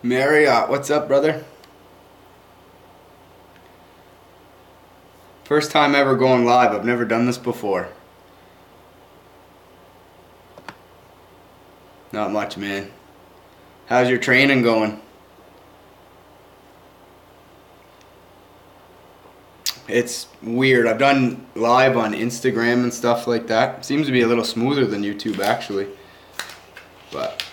Marriott, what's up, brother? First time ever going live. I've never done this before. Not much, man. How's your training going? It's weird. I've done live on Instagram and stuff like that. Seems to be a little smoother than YouTube, actually. But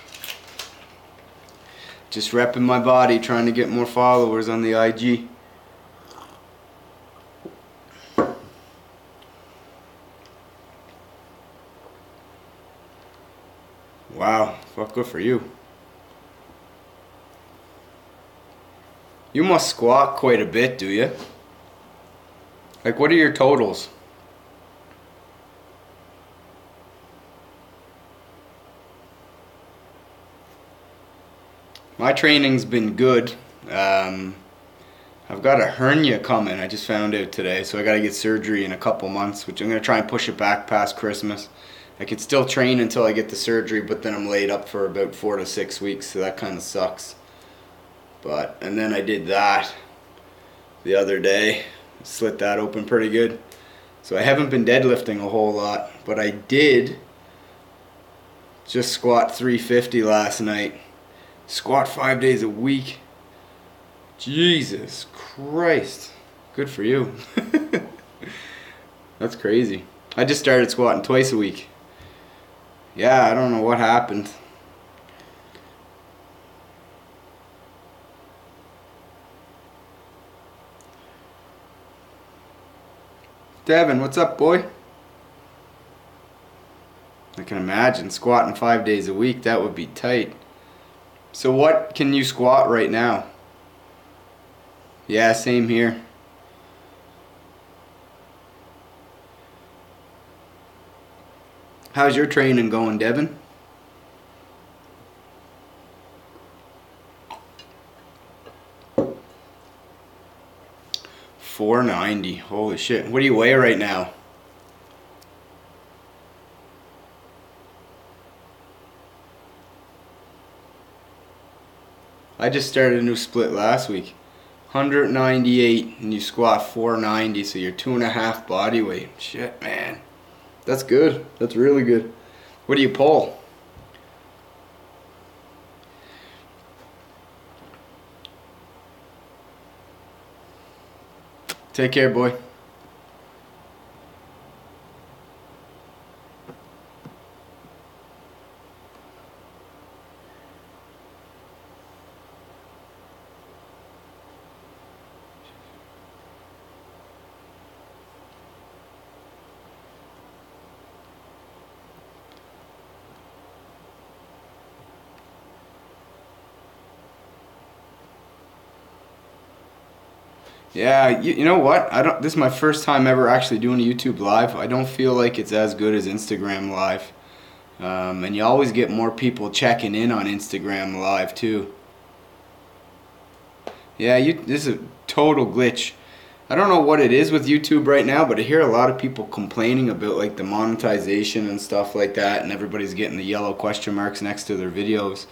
just repping my body, trying to get more followers on the IG. Wow, fuck, good for you. You must squat quite a bit, do you? Like, what are your totals? My training's been good. I've got a hernia coming. I just found out today, so I got to get surgery in a couple months, which I'm going to try and push it back past Christmas. I could still train until I get the surgery, but then I'm laid up for about 4 to 6 weeks, so that kind of sucks. And then I did that the other day. Slit that open pretty good. So I haven't been deadlifting a whole lot, but I did just squat 350 last night. Squat 5 days a week. Jesus Christ. Good for you. That's crazy. I just started squatting twice a week. Yeah, I don't know what happened. Devin, what's up, boy? I can imagine squatting 5 days a week. That would be tight. So what can you squat right now? Yeah, same here. How's your training going, Devin? $490. Holy shit. What do you weigh right now? I just started a new split last week. 198 and you squat 490, so you're 2.5 body weight. Shit, man. That's good. That's really good. What do you pull? Take care, boy. Yeah, you know what? This is my first time ever actually doing a YouTube live. I don't feel like it's as good as Instagram live. And you always get more people checking in on Instagram live too. Yeah, this is a total glitch. I don't know what it is with YouTube right now, but I hear a lot of people complaining about like the monetization and stuff like that, and everybody's getting the yellow question marks next to their videos.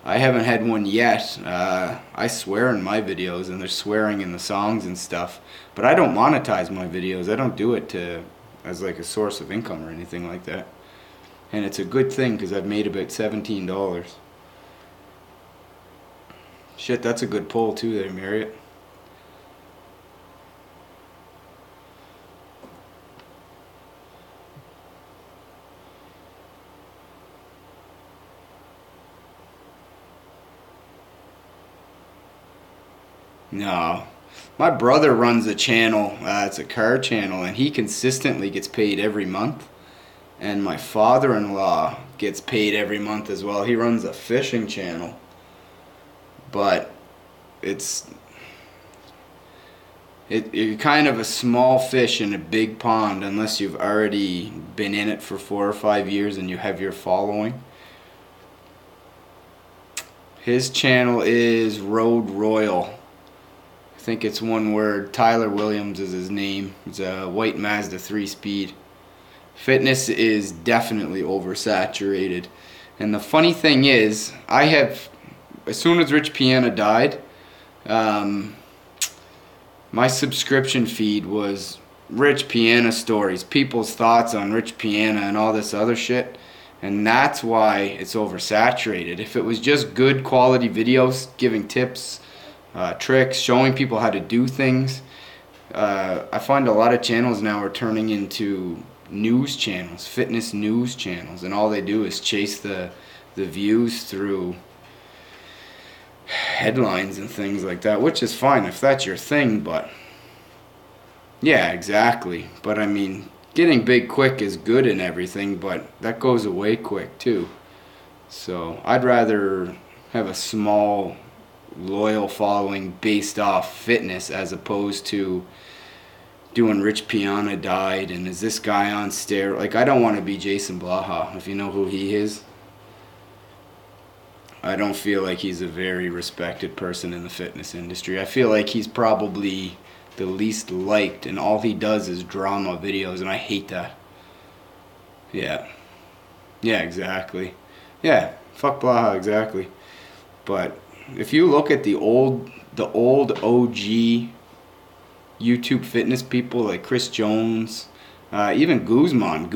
I haven't had one yet. I swear in my videos, and there's swearing in the songs and stuff, but I don't monetize my videos. I don't do it as like a source of income or anything like that. And it's a good thing because I've made about $17. Shit, that's a good pull too there, Marriott. No. My brother runs a channel, it's a car channel, and he consistently gets paid every month. And my father-in-law gets paid every month as well. He runs a fishing channel. But you're kind of a small fish in a big pond unless you've already been in it for 4 or 5 years and you have your following. His channel is Road Royal. I think it's one word. Tyler Williams is his name. It's a white Mazda 3-speed. Fitness is definitely oversaturated. And the funny thing is, I have as soon as Rich Piana died, my subscription feed was Rich Piana stories, people's thoughts on Rich Piana and all this other shit. And that's why it's oversaturated. If it was just good quality videos, giving tips, tricks, showing people how to do things, I find a lot of channels now are turning into news channels, fitness news channels, and all they do is chase the views through headlines and things like that, which is fine if that's your thing, but yeah, exactly. But I mean, getting big quick is good and everything, but that goes away quick too. So I'd rather have a small loyal following based off fitness as opposed to doing Rich Piana died and is this guy on steroids. Like, I don't want to be Jason Blaha, if you know who he is. I don't feel like he's a very respected person in the fitness industry. I feel like he's probably the least liked, and all he does is drama videos, and I hate that. Yeah, exactly. Yeah, fuck Blaha, exactly. But if you look at the old OG YouTube fitness people like Chris Jones, even Guzman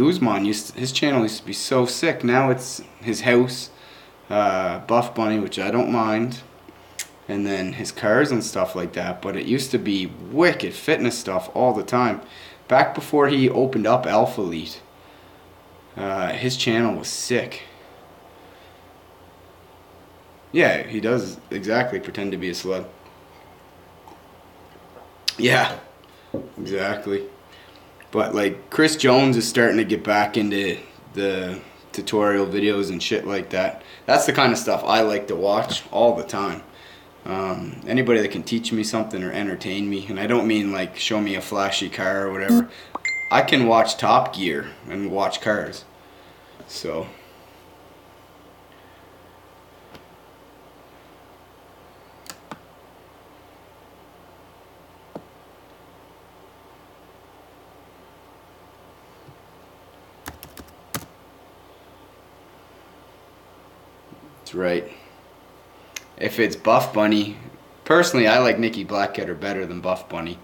his channel used to be so sick. Now it's his house, Buff Bunny, which I don't mind, and then his cars and stuff like that. But it used to be wicked fitness stuff all the time. Back before he opened up Alpha Elite, his channel was sick. Yeah, he does exactly pretend to be a celeb. Yeah, exactly. But like, Chris Jones is starting to get back into the tutorial videos and shit like that. That's the kind of stuff I like to watch all the time. Anybody that can teach me something or entertain me, and I don't mean like show me a flashy car or whatever. I can watch Top Gear and watch cars. So that's right. If it's Buff Bunny, personally I like Nikki Blackketter better than Buff Bunny.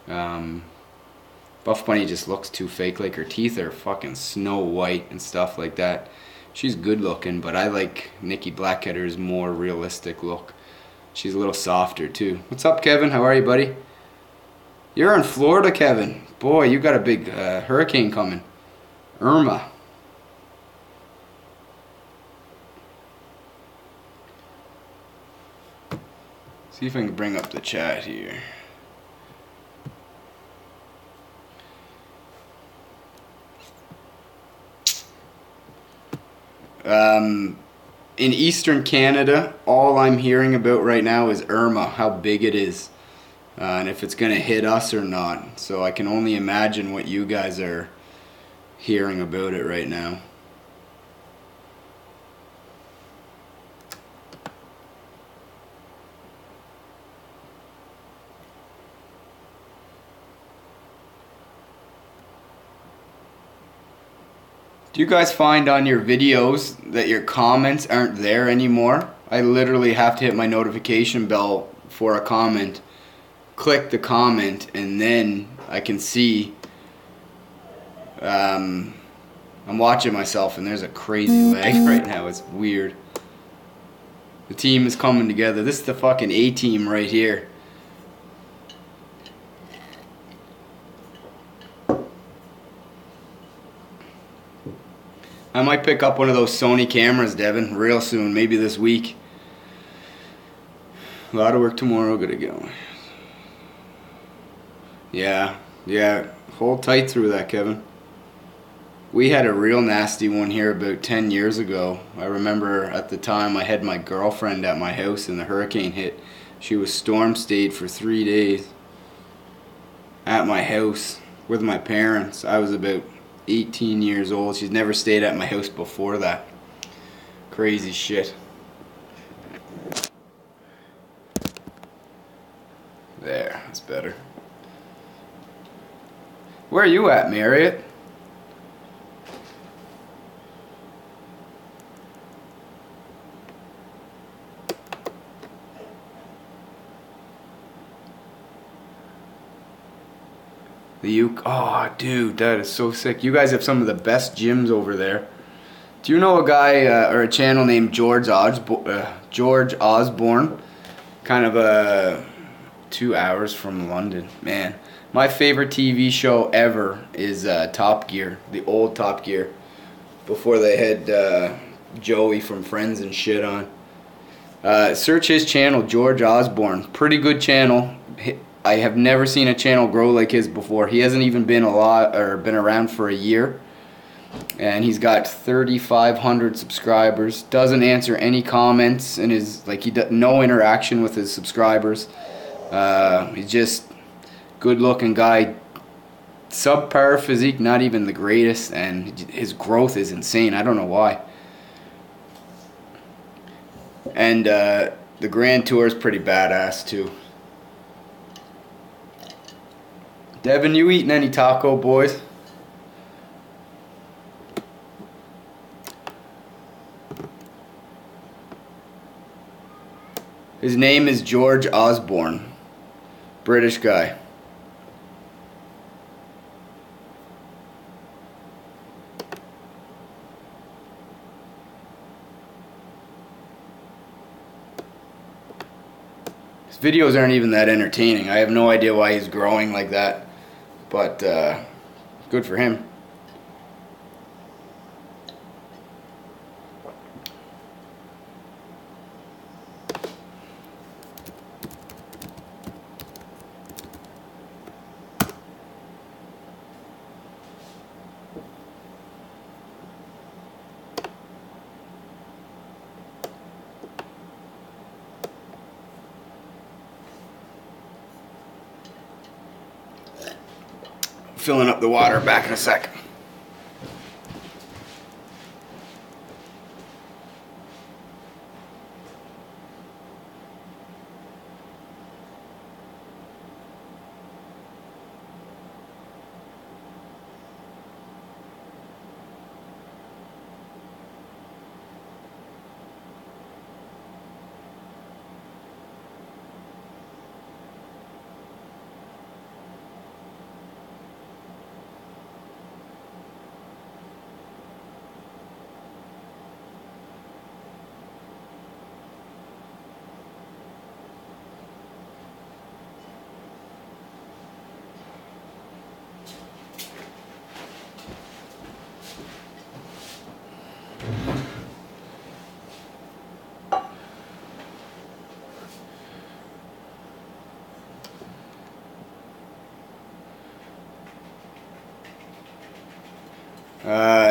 Buff Bunny just looks too fake. Like, her teeth are fucking snow white and stuff like that. She's good looking, but I like Nikki Blackketter's more realistic look. She's a little softer too. What's up, Kevin? How are you, buddy? You're in Florida, Kevin. Boy, you got a big hurricane coming. Irma. See if I can bring up the chat here. In eastern Canada, all I'm hearing about right now is Irma, how big it is, and if it's going to hit us or not. So I can only imagine what you guys are hearing about it right now. Do you guys find on your videos that your comments aren't there anymore? I literally have to hit my notification bell for a comment, click the comment, and then I can see I'm watching myself and there's a crazy lag right now. It's weird. The team is coming together. This is the fucking A-team right here. I might pick up one of those Sony cameras, Devin, real soon, maybe this week. A lot of work tomorrow, gotta go. Yeah, hold tight through that, Kevin. We had a real nasty one here about 10 years ago. I remember at the time I had my girlfriend at my house and the hurricane hit. She was storm stayed for 3 days at my house with my parents. I was about 18 years old. She's never stayed at my house before that. Crazy shit. There, that's better. Where are you at, Marriott? The Uke. Oh, dude, that is so sick. You guys have some of the best gyms over there. Do you know a guy or a channel named George Osborne? Kind of 2 hours from London. Man, my favorite TV show ever is Top Gear, the old Top Gear, before they had Joey from Friends and shit on. Search his channel, George Osborne. Pretty good channel. I have never seen a channel grow like his before. He hasn't even been been around for a year. And he's got 3,500 subscribers. Doesn't answer any comments, and is like no interaction with his subscribers. He's just good-looking guy, subpar physique, not even the greatest, and his growth is insane. I don't know why. And the Grand Tour is pretty badass too. Devin, you eating any taco, boys? His name is George Osborne. British guy. His videos aren't even that entertaining. I have no idea why he's growing like that. But good for him. Filling up the water, back in a sec.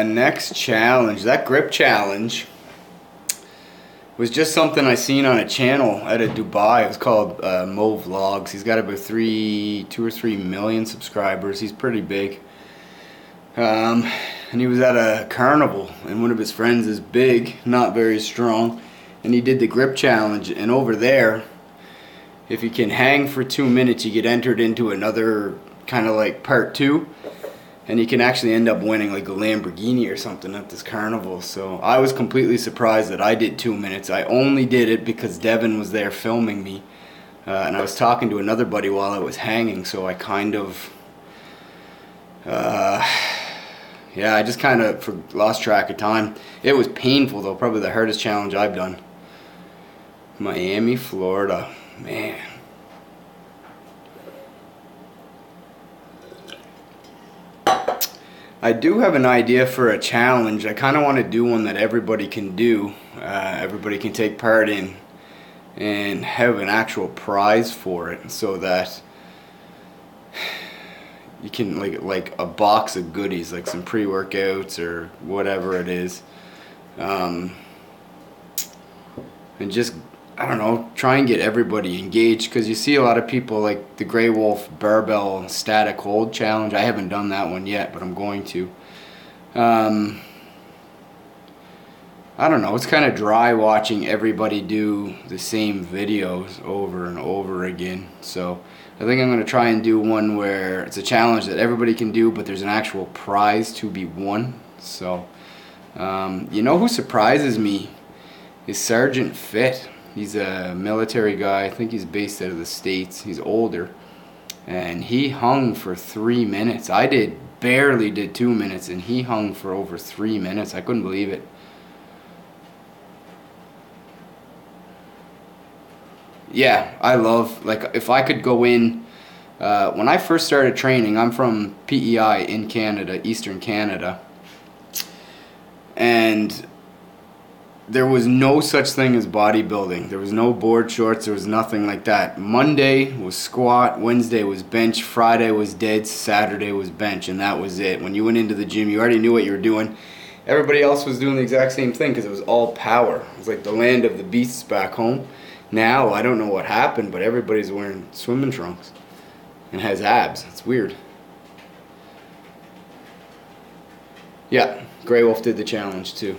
Next challenge, that grip challenge was just something I seen on a channel out of Dubai. It was called Mo Vlogs. He's got about 2 or 3 million subscribers. He's pretty big. And he was at a carnival, and one of his friends is big, not very strong, and he did the grip challenge. And over there, if you can hang for 2 minutes, you get entered into another kind of like part 2. And you can actually end up winning like a Lamborghini or something at this carnival. So I was completely surprised that I did 2 minutes. I only did it because Devin was there filming me. And I was talking to another buddy while I was hanging. So I kind of, yeah, I just kind of lost track of time. It was painful though, probably the hardest challenge I've done. Miami, Florida, man. I do have an idea for a challenge. I kind of want to do one that everybody can do, everybody can take part in, and have an actual prize for it, so that you can like a box of goodies, like some pre-workouts or whatever it is, and just, I don't know, try and get everybody engaged, because you see a lot of people like the Grey Wolf Barbell Static Hold Challenge. I haven't done that one yet, but I'm going to. I don't know, it's kind of dry watching everybody do the same videos over and over again. So I think I'm going to try and do one where it's a challenge that everybody can do, but there's an actual prize to be won. So, you know who surprises me is Sergeant Fit. He's a military guy. I think he's based out of the States. He's older. And he hung for 3 minutes. I barely did 2 minutes, and he hung for over 3 minutes. I couldn't believe it. Yeah, I love, like, if I could go in, when I first started training, I'm from PEI in Canada, Eastern Canada, and there was no such thing as bodybuilding. There was no board shorts, there was nothing like that. Monday was squat, Wednesday was bench, Friday was dead, Saturday was bench, and that was it. When you went into the gym, you already knew what you were doing. Everybody else was doing the exact same thing because it was all power. It was like the land of the beasts back home. Now, I don't know what happened, but everybody's wearing swimming trunks and has abs. It's weird. Yeah, Grey Wolf did the challenge too.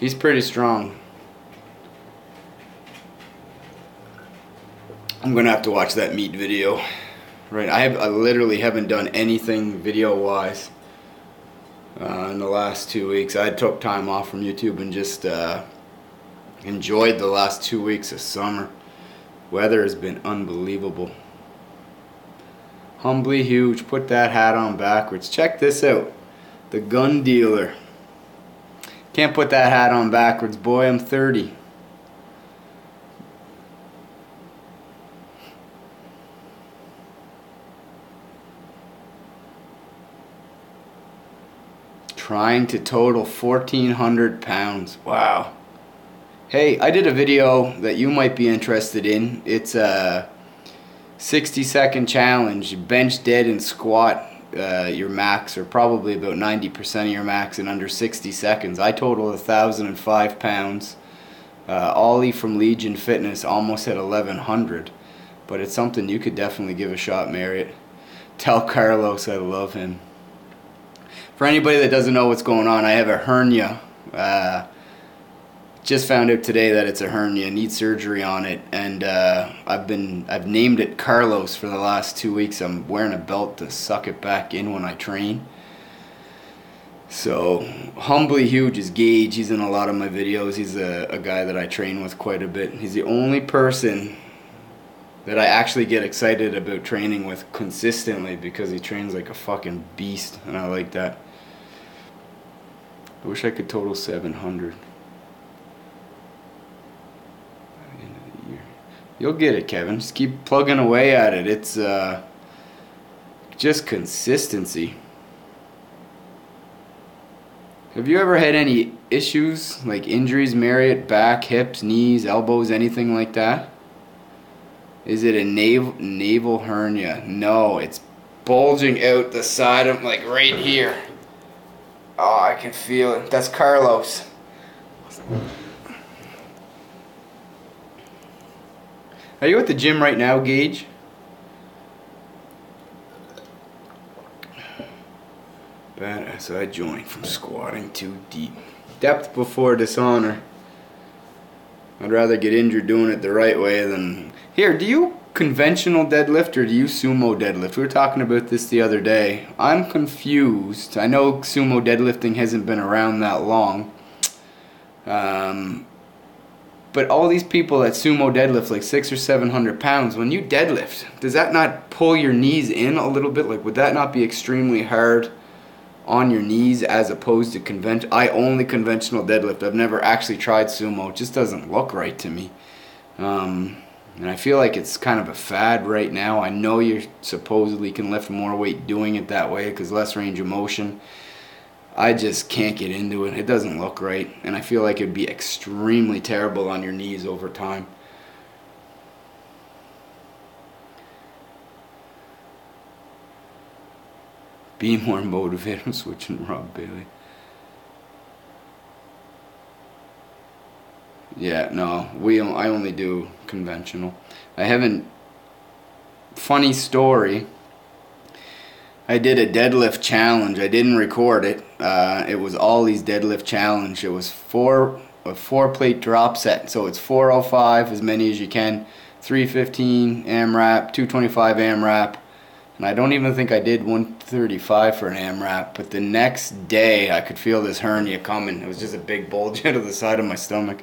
He's pretty strong. I'm gonna have to watch that meat video. Right, I literally haven't done anything video-wise in the last 2 weeks. I took time off from YouTube and just enjoyed the last 2 weeks of summer. Weather has been unbelievable. Humbly huge. Put that hat on backwards. Check this out. The gun dealer. Can't put that hat on backwards, boy. I'm 30. Trying to total 1,400 pounds. Wow. Hey, I did a video that you might be interested in. It's a 60-second challenge. Bench dead and squat your max, or probably about 90% of your max in under 60 seconds. I totaled 1,005 pounds. Ollie from Legion Fitness almost hit 1,100. But it's something you could definitely give a shot, Marriott. Tell Carlos I love him. For anybody that doesn't know what's going on, I have a hernia. Just found out today that it's a hernia. Need surgery on it, and I've named it Carlos for the last 2 weeks. I'm wearing a belt to suck it back in when I train. So Humbly Huge is Gage. He's in a lot of my videos. He's a guy that I train with quite a bit. He's the only person that I actually get excited about training with consistently because he trains like a fucking beast, and I like that. I wish I could total 700. You'll get it, Kevin. Just keep plugging away at it. It's just consistency. Have you ever had any issues, like injuries, Marriott, back, hips, knees, elbows, anything like that? Is it a navel hernia? No, it's bulging out the side of, like, right here. Oh, I can feel it. That's Carlos. Are you at the gym right now, Gage? Badass, I joined from squatting too deep. Depth before dishonor. I'd rather get injured doing it the right way than... Here, do you conventional deadlift or do you sumo deadlift? We were talking about this the other day. I'm confused. I know sumo deadlifting hasn't been around that long. But all these people that sumo deadlift like 600 or 700 pounds, when you deadlift, does that not pull your knees in a little bit? Like, would that not be extremely hard on your knees as opposed to I only conventional deadlift. I've never actually tried sumo. It just doesn't look right to me. And I feel like it's kind of a fad right now. I know you supposedly can lift more weight doing it that way because less range of motion. I just can't get into it. It doesn't look right. And I feel like it would be extremely terrible on your knees over time. Be more motivated. I'm switching to Rob Bailey. Yeah, no, I only do conventional. I haven't... Funny story. I did a deadlift challenge. I didn't record it. It was Ollie's deadlift challenge. It was a 4-plate drop set. So it's 405, as many as you can, 315 AMRAP, 225 AMRAP. And I don't even think I did 135 for an AMRAP. But the next day, I could feel this hernia coming. It was just a big bulge out of the side of my stomach.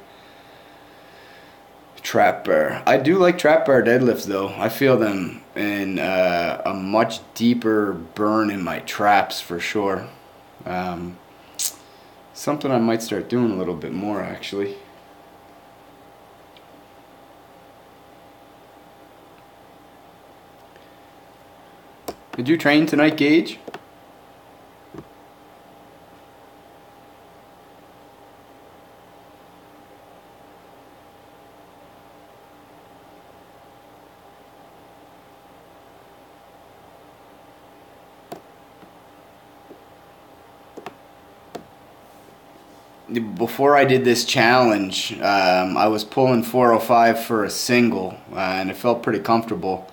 Trap bar. I do like trap bar deadlifts though. I feel them in a much deeper burn in my traps for sure. Um, Something I might start doing a little bit more actually. Did you train tonight, Gage? Before I did this challenge, I was pulling 405 for a single, and it felt pretty comfortable.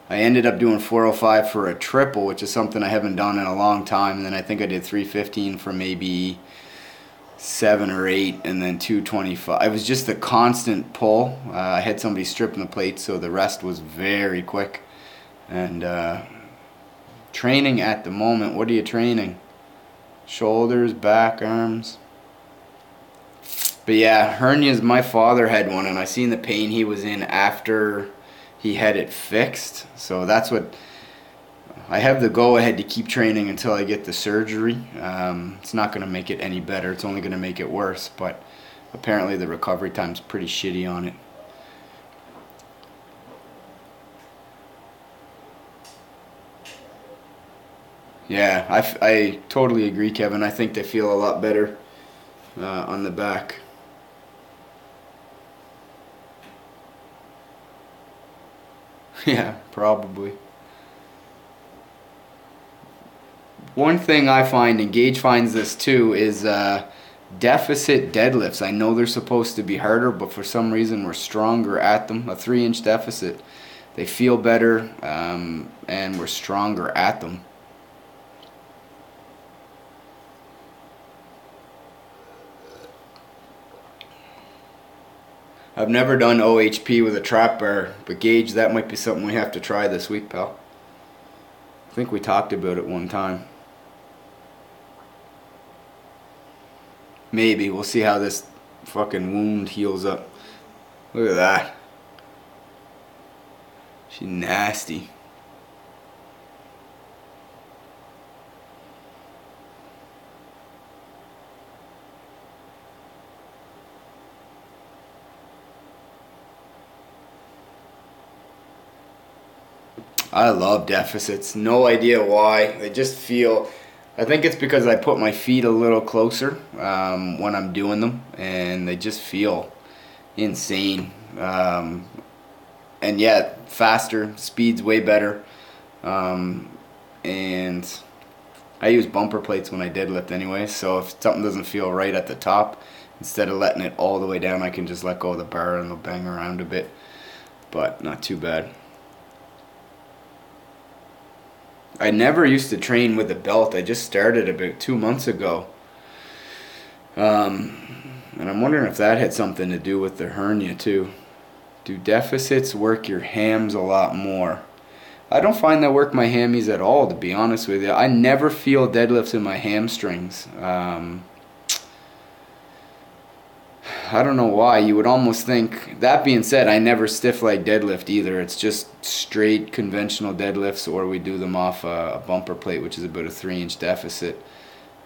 I ended up doing 405 for a triple, which is something I haven't done in a long time, and then I think I did 315 for maybe 7 or 8, and then 225. It was just a constant pull. I had somebody stripping the plate, so the rest was very quick. And training at the moment, what are you training? Shoulders, back, arms? But yeah, hernias, my father had one, and I seen the pain he was in after he had it fixed. So that's what, I have the go ahead to keep training until I get the surgery. It's not going to make it any better, it's only going to make it worse, but apparently the recovery time's pretty shitty on it. Yeah, I totally agree, Kevin. I think they feel a lot better on the back. Yeah, probably. One thing I find, and Gage finds this too, is deficit deadlifts. I know they're supposed to be harder, but for some reason we're stronger at them. A 3-inch deficit. They feel better, and we're stronger at them. I've never done OHP with a trap bar, but Gage, that might be something we have to try this week, pal. I think we talked about it one time. Maybe. We'll see how this fucking wound heals up. Look at that. She's nasty. I love deficits. No idea why. They just feel... I think it's because I put my feet a little closer when I'm doing them, and they just feel insane. And yeah, faster, speed's way better. And I use bumper plates when I deadlift anyway, so if something doesn't feel right at the top, instead of letting it all the way down, I can just let go of the bar and it'll bang around a bit. But not too bad. I never used to train with a belt. I just started about 2 months ago. And I'm wondering if that had something to do with the hernia too. Do deficits work your hams a lot more? I don't find that work my hammies at all, to be honest with you. I never feel deadlifts in my hamstrings. I don't know why. You would almost think, that being said, I never stiff leg deadlift either. It's just straight conventional deadlifts, or we do them off a bumper plate, which is about a 3-inch deficit.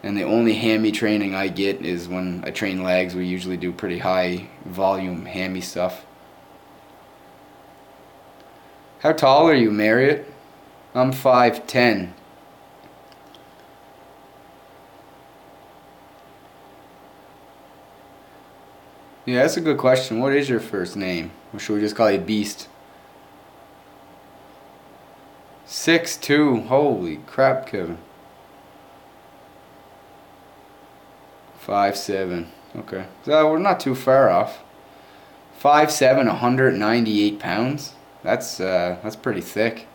And the only hammy training I get is when I train legs. We usually do pretty high volume hammy stuff. How tall are you, Marriott? I'm 5'10". Yeah, that's a good question. What is your first name? Or should we just call you Beast? 6'2". Holy crap, Kevin. 5'7". Okay. So we're not too far off. 5'7", 198 pounds. That's pretty thick.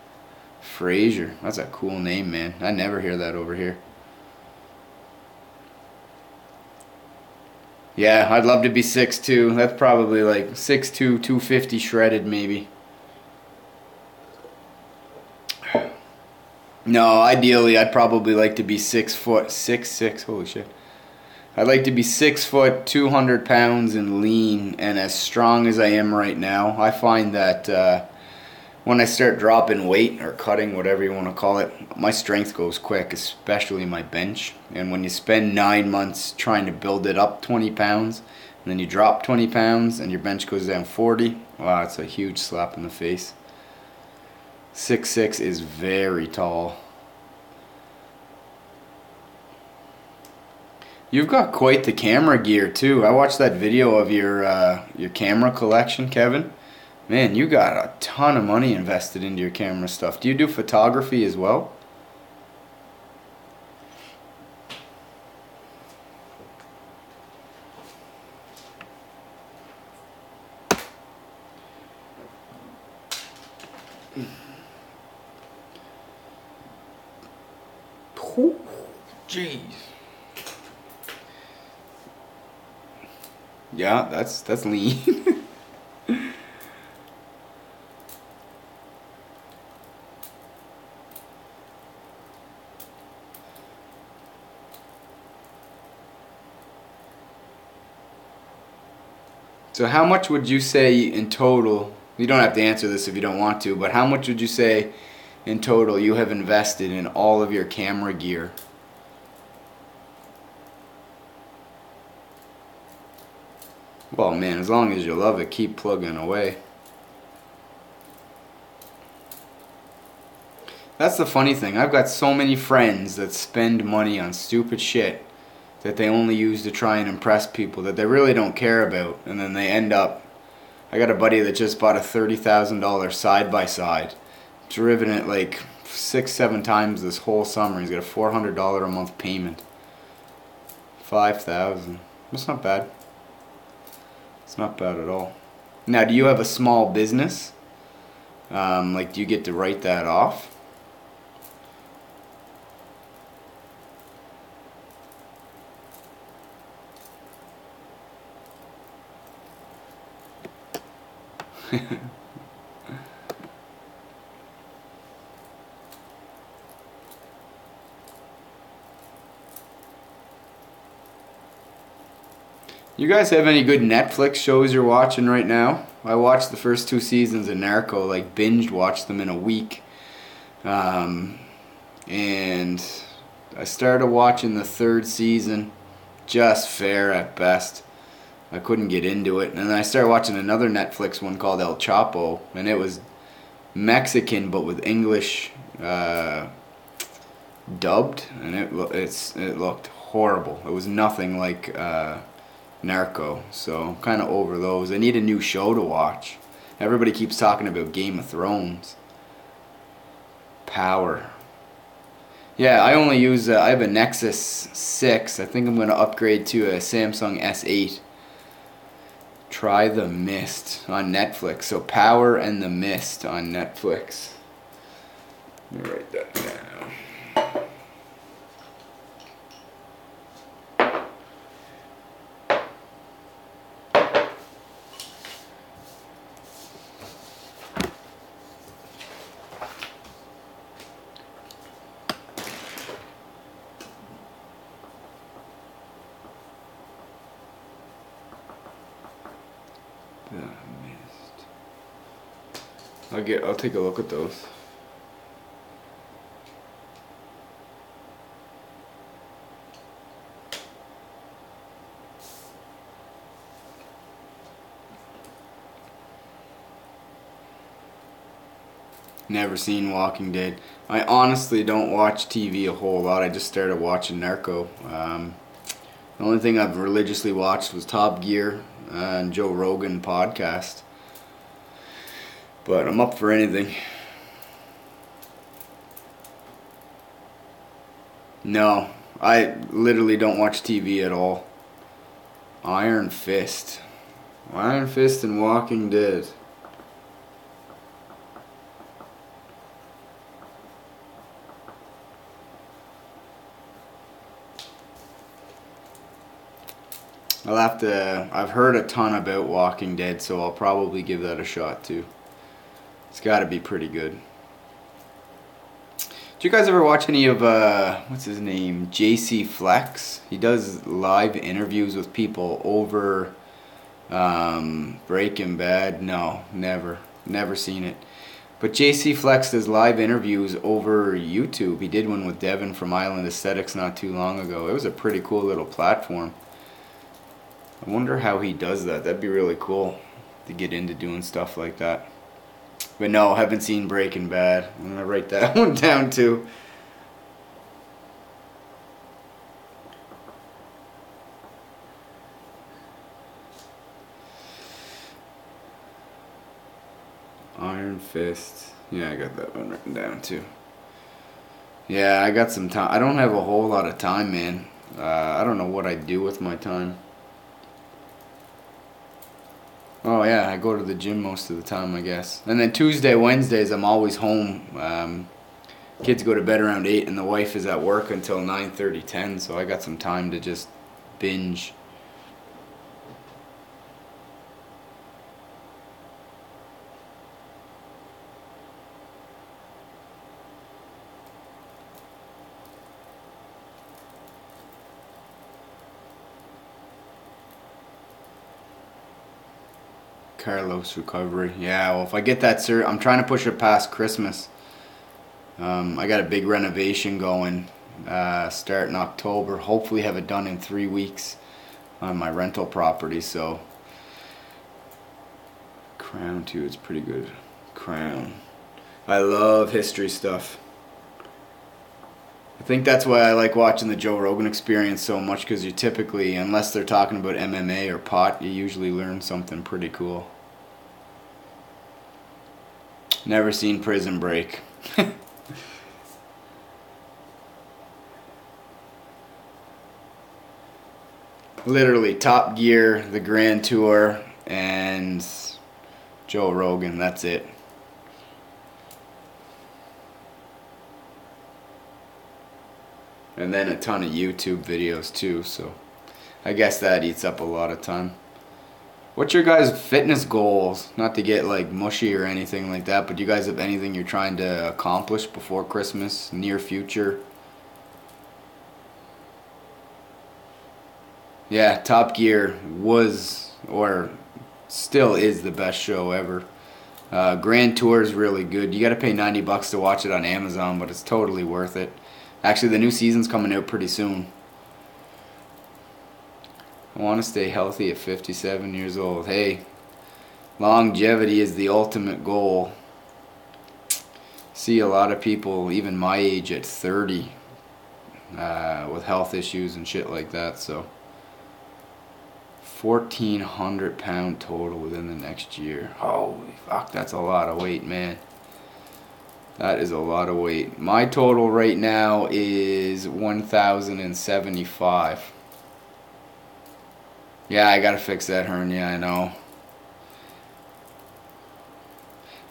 Fraser. That's a cool name, man. I never hear that over here. Yeah, I'd love to be 6'2". That's probably like 6'2", 250 shredded maybe. No, ideally I'd probably like to be 6 foot, 6'6", holy shit. I'd like to be 6 foot, 200 pounds, and lean, and as strong as I am right now. I find that when I start dropping weight or cutting, whatever you want to call it, my strength goes quick, especially my bench. And when you spend 9 months trying to build it up 20 pounds, and then you drop 20 pounds, and your bench goes down 40, wow, it's a huge slap in the face. 6'6" is very tall. You've got quite the camera gear too. I watched that video of your camera collection, Kevin. Man, you got a ton of money invested into your camera stuff. Do you do photography as well? Jeez. Yeah, that's lean. So how much would you say in total, you don't have to answer this if you don't want to, but how much would you say in total you have invested in all of your camera gear? Well, man, as long as you love it, keep plugging away. That's the funny thing. I've got so many friends that spend money on stupid shit that they only use to try and impress people that they really don't care about, and then they end up... I got a buddy that just bought a $30,000 side-by-side. Driven it like 6-7 times this whole summer. He's got a $400 a month payment. $5,000. That's not bad. It's not bad at all. Now, do you have a small business? Like, do you get to write that off? You guys have any good Netflix shows you're watching right now? I watched the first 2 seasons of Narco, like binged watched them in a week. And I started watching the 3rd season, just fair at best. I couldn't get into it. And then I started watching another Netflix one called El Chapo, and it was Mexican but with English dubbed, and it looked horrible. It was nothing like Narco, so I'm kind of over those. I need a new show to watch. Everybody keeps talking about Game of Thrones. Power. Yeah, I only use, I have a Nexus 6. I think I'm going to upgrade to a Samsung S8. Try The Mist on Netflix. So Power and The Mist on Netflix. Let me write that down. The Mist. I'll take a look at those. Never seen Walking Dead. I honestly don't watch TV a whole lot. I just started watching Narco. The only thing I've religiously watched was Top Gear and Joe Rogan podcast. But I'm up for anything. No, I literally don't watch TV at all. Iron Fist. Iron Fist and Walking Dead. I've heard a ton about Walking Dead, so I'll probably give that a shot too. It's got to be pretty good. Do you guys ever watch any of what's his name, JC Flex? He does live interviews with people over Breaking Bad. No, never seen it. But JC Flex does live interviews over YouTube. He did one with Devin from Island Aesthetics not too long ago. It was a pretty cool little platform. I wonder how he does that. That'd be really cool to get into doing stuff like that. But no, haven't seen Breaking Bad. I'm gonna write that one down too. Iron Fist. Yeah, I got that one written down too. Yeah, I got some time. I don't have a whole lot of time, man. I don't know what I do with my time. Oh yeah, I go to the gym most of the time, I guess. And then Tuesday, Wednesdays, I'm always home. Kids go to bed around 8 and the wife is at work until 9:30, 10, so I got some time to just binge. Carlos recovery. Yeah, well, if I get that I'm trying to push it past Christmas. I got a big renovation going start in October. Hopefully have it done in 3 weeks on my rental property. So Crown too, it's pretty good. Crown. I love history stuff. I think that's why I like watching the Joe Rogan Experience so much, because you typically, unless they're talking about MMA or pot, you usually learn something pretty cool. Never seen Prison Break. Literally Top Gear, the Grand Tour, and Joe Rogan, that's it. And then a ton of YouTube videos too, so I guess that eats up a lot of time. What's your guys' fitness goals? Not to get like mushy or anything like that, but do you guys have anything you're trying to accomplish before Christmas, near future? Yeah, Top Gear was, or still is, the best show ever. Grand Tour is really good. You gotta pay $90 to watch it on Amazon, but it's totally worth it. Actually, the new season's coming out pretty soon. I want to stay healthy at 57 years old. Hey, longevity is the ultimate goal. See a lot of people, even my age, at 30 with health issues and shit like that. So 1,400 pound total within the next year. Holy fuck, that's a lot of weight, man. That is a lot of weight. My total right now is 1,075. Yeah, I gotta fix that hernia, I know.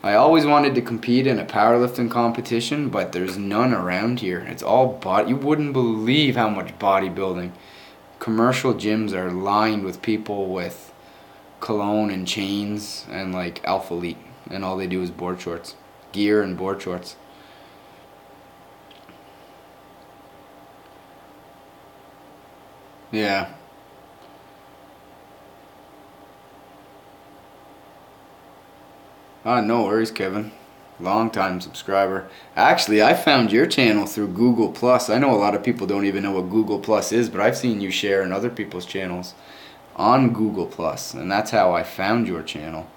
I always wanted to compete in a powerlifting competition, but there's none around here. It's all body. You wouldn't believe how much bodybuilding. Commercial gyms are lined with people with cologne and chains and like Alpha Elite, and all they do is board shorts. Gear and board shorts. Yeah. Ah, no worries, Kevin. Long time subscriber. Actually, I found your channel through Google Plus. I know a lot of people don't even know what Google Plus is, but I've seen you share in other people's channels on Google Plus, and that's how I found your channel.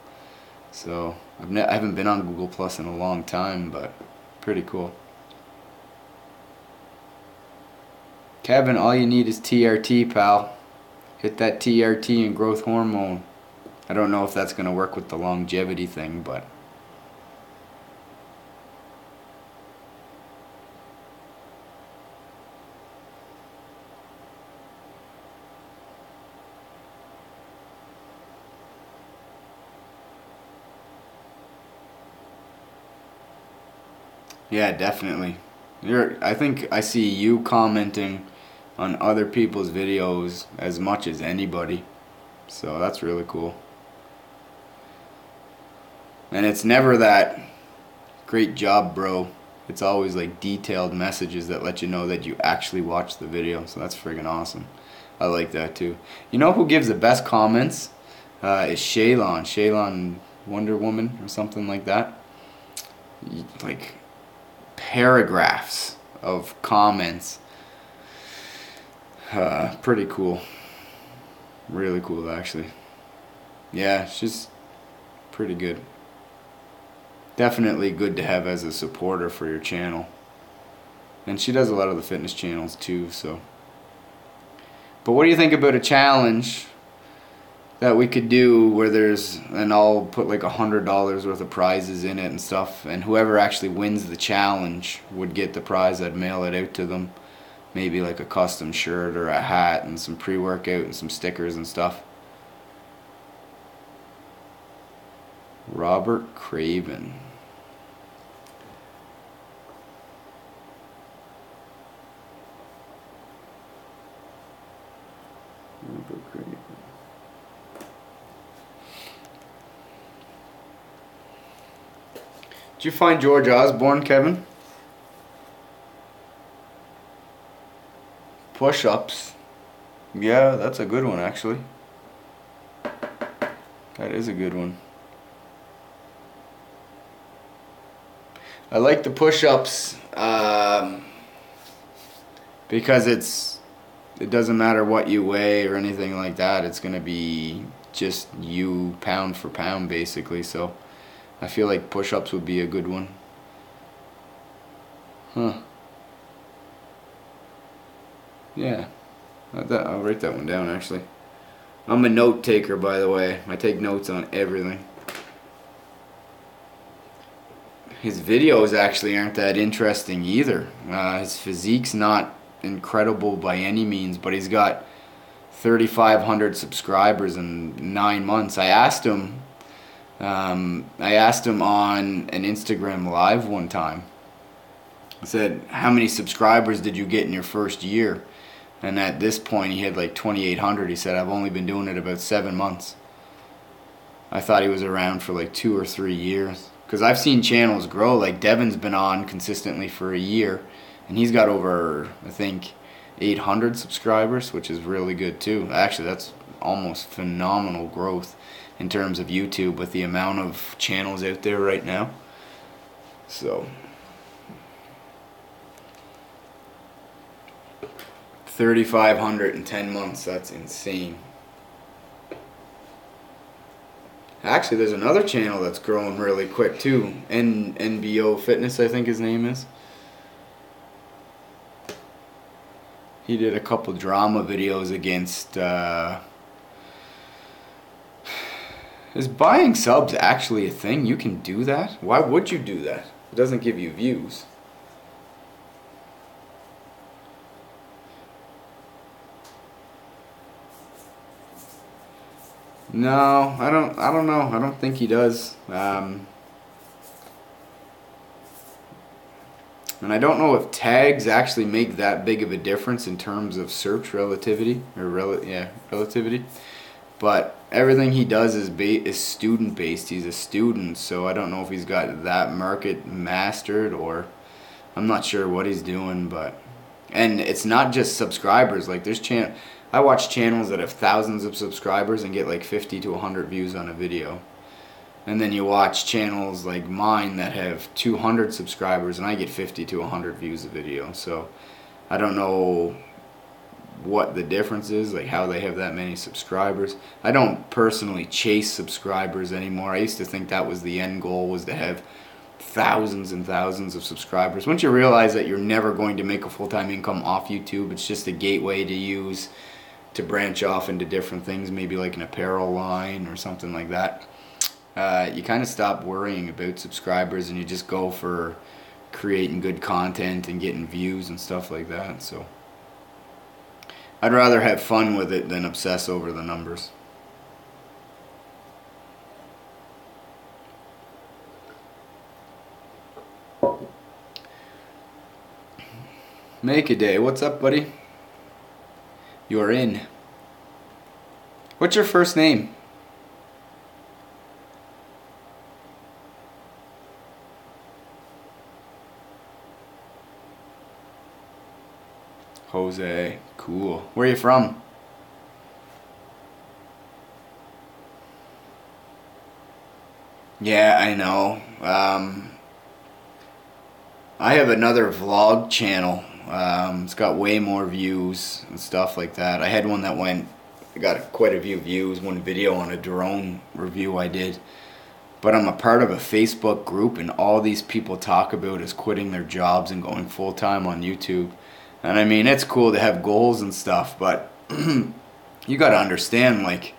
So I haven't been on Google Plus in a long time, but pretty cool. Kevin, all you need is TRT, pal. Hit that TRT and growth hormone. I don't know if that's going to work with the longevity thing, but yeah, definitely. I think I see you commenting on other people's videos as much as anybody. So that's really cool. And it's never that great job, bro. it's always like detailed messages that let you know that you actually watched the video. So that's friggin' awesome. I like that too. You know who gives the best comments? Is Shaylon Wonder Woman or something like that. Like paragraphs of comments. Pretty cool. Really cool, actually. Yeah, she's pretty good. Definitely good to have as a supporter for your channel. And she does a lot of the fitness channels too, so. But what do you think about a challenge that we could do where and I'll put like $100 worth of prizes in it and stuff, and whoever actually wins the challenge would get the prize. I'd mail it out to them. Maybe like a custom shirt or a hat and some pre-workout and some stickers and stuff. Robert Craven. Robert Craven. Did you find George Osborne, Kevin? Push-ups. Yeah, that's a good one, actually. That is a good one. I like the push-ups because it doesn't matter what you weigh or anything like that. It's gonna be just you pound for pound, basically. So I feel like push-ups would be a good one. Huh. Yeah. I'll write that one down, actually. I'm a note taker, by the way. I take notes on everything. His videos actually aren't that interesting either. His physique's not incredible by any means, but he's got 3,500 subscribers in 9 months. I asked him on an Instagram live one time. I said, how many subscribers did you get in your first year? And at this point he had like 2,800. He said, I've only been doing it about 7 months. I thought he was around for like 2 or 3 years. Because I've seen channels grow. Like Devin's been on consistently for a year, and he's got over, I think, 800 subscribers, which is really good too. Actually, that's almost phenomenal growth in terms of YouTube with the amount of channels out there right now. So 3,500 in 10 months, that's insane. Actually, there's another channel that's growing really quick too. NBO Fitness, I think his name is. He did a couple drama videos against... Is buying subs actually a thing? You can do that? Why would you do that? It doesn't give you views. No, I don't know. I don't think he does. And I don't know if tags actually make that big of a difference in terms of search relativity or relativity. But everything he does is student based. He's a student, so I don't know if he's got that market mastered, or I'm not sure what he's doing. And it's not just subscribers. Like I watch channels that have thousands of subscribers and get like 50 to 100 views on a video. And then you watch channels like mine that have 200 subscribers and I get 50 to 100 views a video. So I don't know what the difference is, like how they have that many subscribers. I don't personally chase subscribers anymore. I used to think that was the end goal, was to have thousands and thousands of subscribers. Once you realize that you're never going to make a full-time income off YouTube, it's just a gateway to use to branch off into different things, maybe like an apparel line or something like that. You kind of stop worrying about subscribers and you just go for creating good content and getting views and stuff like that. So I'd rather have fun with it than obsess over the numbers. Make a day. What's up, buddy? You're in. What's your first name? Jose. Cool. Where are you from? Yeah, I know. I have another vlog channel. It's got way more views and stuff like that. I had one that got quite a few views, one video on a drone review I did. But I'm a part of a Facebook group, and all these people talk about is quitting their jobs and going full-time on YouTube. And I mean, it's cool to have goals and stuff, but you gotta understand, like,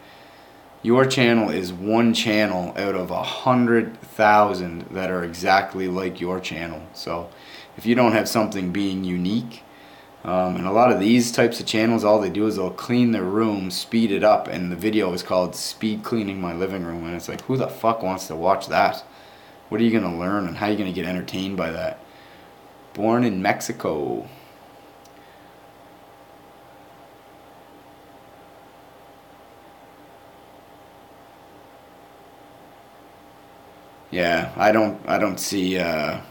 your channel is one channel out of 100,000 that are exactly like your channel. So if you don't have something being unique, and a lot of these types of channels, all they do is they'll clean their room, speed it up, and the video is called Speed Cleaning My Living Room, and it's like, who the fuck wants to watch that? What are you going to learn, and how are you going to get entertained by that? Born in Mexico. Yeah, I don't see a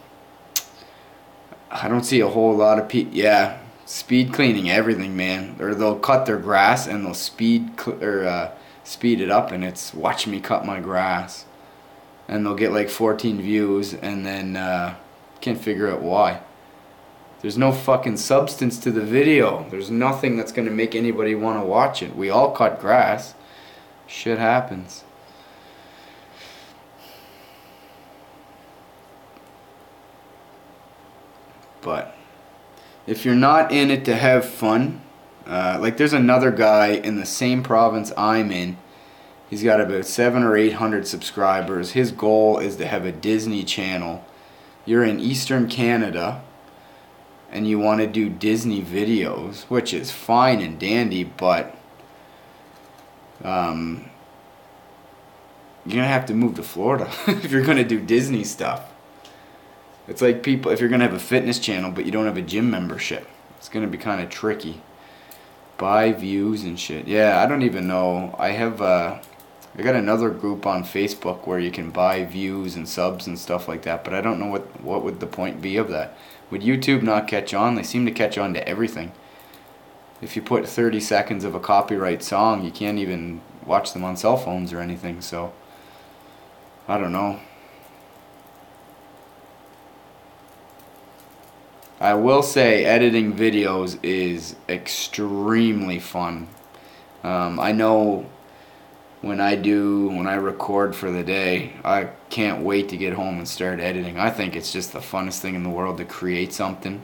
whole lot of people. Yeah, speed cleaning everything, man. Or they'll cut their grass and they'll speed it up, and it's watch me cut my grass, and they'll get like 14 views, and then can't figure out why. There's no fucking substance to the video. There's nothing that's gonna make anybody want to watch it. We all cut grass. Shit happens. But if you're not in it to have fun, like there's another guy in the same province I'm in. He's got about 700 or 800 subscribers. His goal is to have a Disney Channel. You're in Eastern Canada and you want to do Disney videos, which is fine and dandy, but you're gonna have to move to Florida if you're gonna do Disney stuff. It's like people, if you're going to have a fitness channel but you don't have a gym membership, it's going to be kind of tricky. Buy views and shit. Yeah, I don't even know. I got another group on Facebook where you can buy views and subs and stuff like that, but I don't know what would the point be of that. Would YouTube not catch on? They seem to catch on to everything. If you put 30 seconds of a copyright song, you can't even watch them on cell phones or anything, so I don't know. I will say editing videos is extremely fun. I know when I record for the day, I can't wait to get home and start editing. I think it's just the funnest thing in the world to create something.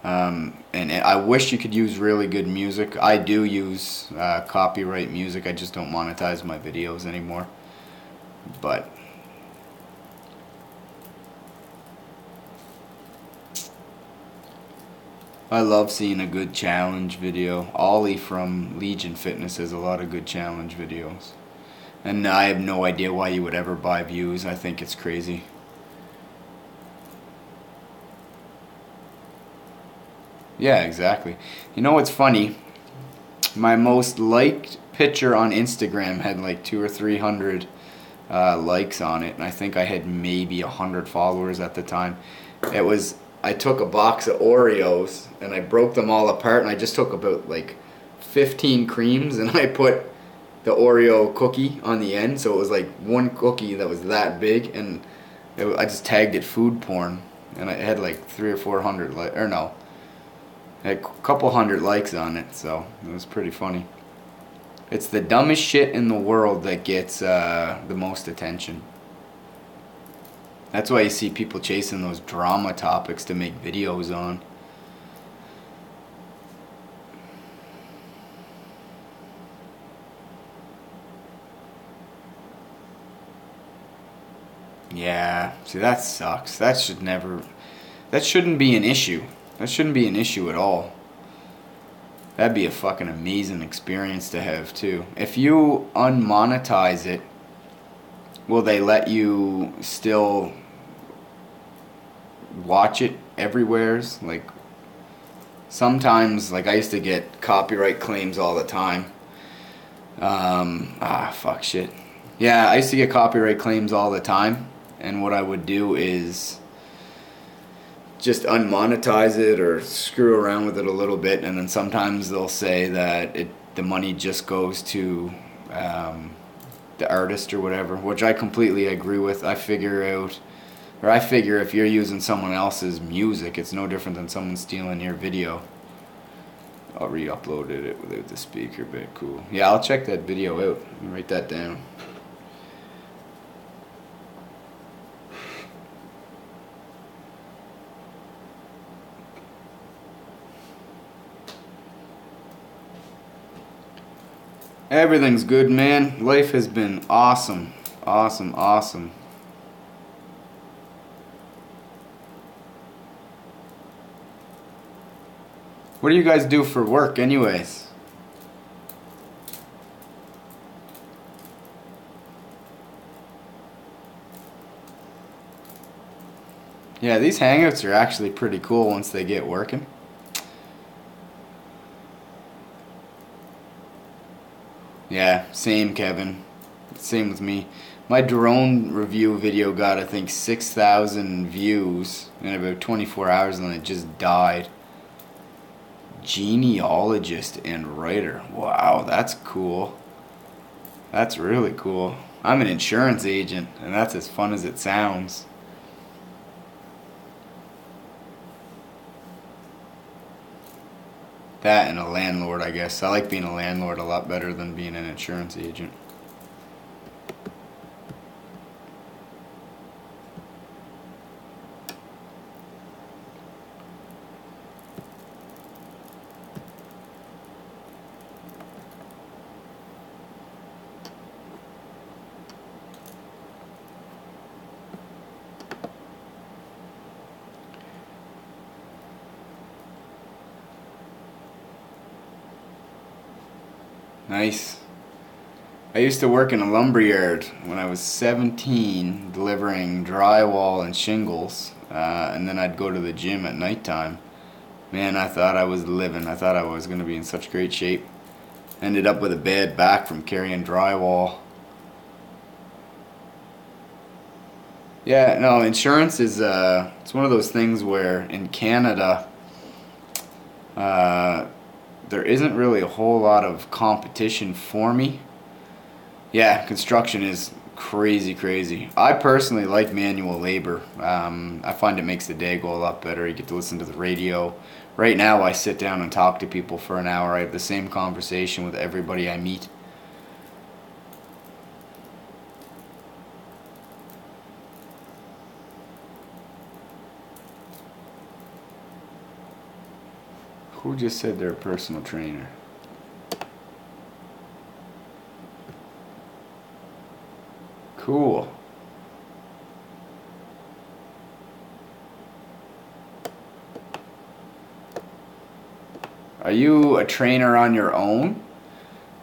And I wish you could use really good music. I do use copyright music. I just don't monetize my videos anymore. But I love seeing a good challenge video. Ollie from Legion Fitness has a lot of good challenge videos. And I have no idea why you would ever buy views. I think it's crazy. Yeah, exactly. You know what's funny? My most liked picture on Instagram had like 200 or 300 likes on it, and I think I had maybe 100 followers at the time. I took a box of Oreos and I broke them all apart, and I just took about like 15 creams and I put the Oreo cookie on the end, so it was like one cookie that was that big, and I just tagged it food porn, and it had like 300 or 400 a couple hundred likes on it, so it was pretty funny. It's the dumbest shit in the world that gets the most attention. That's why you see people chasing those drama topics to make videos on. Yeah, see, that sucks. That shouldn't be an issue. That shouldn't be an issue at all. That'd be a fucking amazing experience to have too. If you unmonetize it, will they let you still watch it everywheres? Like, sometimes, like, I used to get copyright claims all the time. Fuck shit. Yeah, I used to get copyright claims all the time, and what I would do is just unmonetize it or screw around with it a little bit, and then sometimes they'll say that the money just goes to the artist or whatever, which I completely agree with. I figure if you're using someone else's music, it's no different than someone stealing your video. I'll re-uploaded it without the speaker bit. Cool. Yeah, I'll check that video out. Let me write that down. Everything's good, man. Life has been awesome. Awesome, awesome. What do you guys do for work anyways? Yeah, these hangouts are actually pretty cool once they get working. Yeah, same, Kevin. Same with me. My drone review video got, I think, 6,000 views in about 24 hours, and then it just died. Genealogist and writer. Wow, that's cool. That's really cool. I'm an insurance agent, and that's as fun as it sounds. That and a landlord, I guess. I like being a landlord a lot better than being an insurance agent. Nice. I used to work in a lumberyard when I was 17, delivering drywall and shingles, and then I'd go to the gym at nighttime. Man, I thought I was living. I thought I was going to be in such great shape. Ended up with a bad back from carrying drywall. Yeah, no, insurance is it's one of those things where in Canada there isn't really a whole lot of competition for me. Yeah, construction is crazy, crazy. I personally like manual labor. I find it makes the day go a lot better. You get to listen to the radio. Right now I sit down and talk to people for an hour. I have the same conversation with everybody I meet. Who just said they're a personal trainer? Cool. Are you a trainer on your own?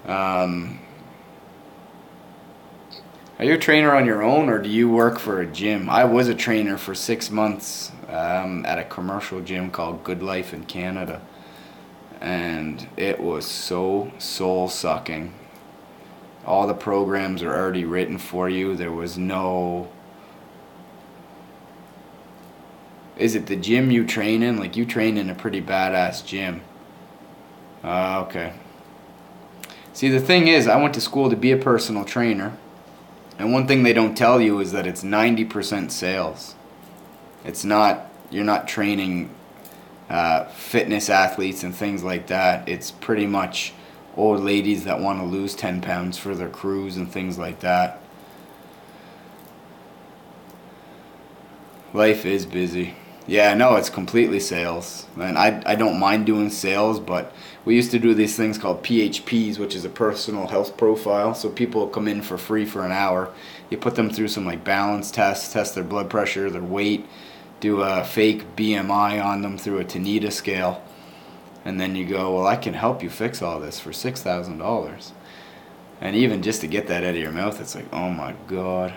Are you a trainer on your own, or do you work for a gym? I was a trainer for 6 months at a commercial gym called Good Life in Canada. And it was so soul-sucking. All the programs are already written for you. There was no... Is it the gym you train in? Like, you train in a pretty badass gym. Okay. See, the thing is, I went to school to be a personal trainer. And one thing they don't tell you is that it's 90% sales. It's not... You're not training... fitness athletes and things like that. It's pretty much old ladies that want to lose 10 pounds for their crews and things like that. Life is busy. Yeah, no, it's completely sales. And I don't mind doing sales, but we used to do these things called PHPs, which is a personal health profile. So people come in for free for an hour. You put them through some like balance tests, test their blood pressure, their weight, do a fake BMI on them through a Tanita scale, and then you go, well, I can help you fix all this for $6,000. And even just to get that out of your mouth, it's like, oh my God.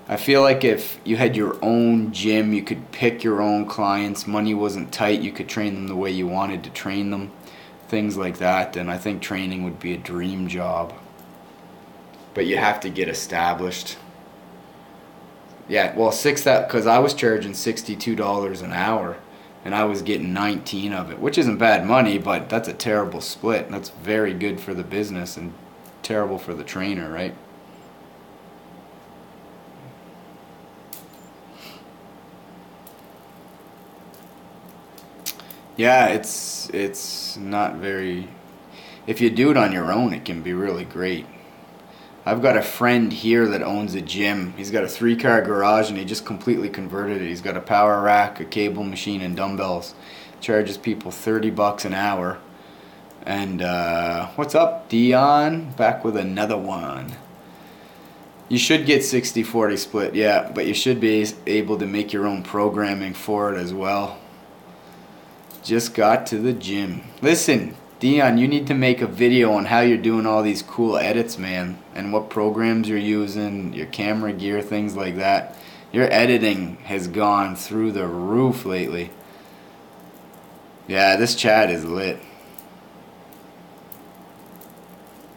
I feel like if you had your own gym, you could pick your own clients, money wasn't tight, you could train them the way you wanted to train them, things like that, then I think training would be a dream job. But you have to get established. Yeah, well, because I was charging $62 an hour, and I was getting 19 of it, which isn't bad money, but that's a terrible split. That's very good for the business and terrible for the trainer, right? Yeah, it's not very. If you do it on your own, it can be really great. I've got a friend here that owns a gym. He's got a 3-car garage and he just completely converted it. He's got a power rack, a cable machine, and dumbbells. Charges people $30 an hour. And what's up, Dion? Back with another one. You should get 60-40 split, yeah, but you should be able to make your own programming for it as well. Just got to the gym. Listen, Dion, you need to make a video on how you're doing all these cool edits, man, and what programs you're using, your camera gear, things like that. Your editing has gone through the roof lately. Yeah, this chat is lit.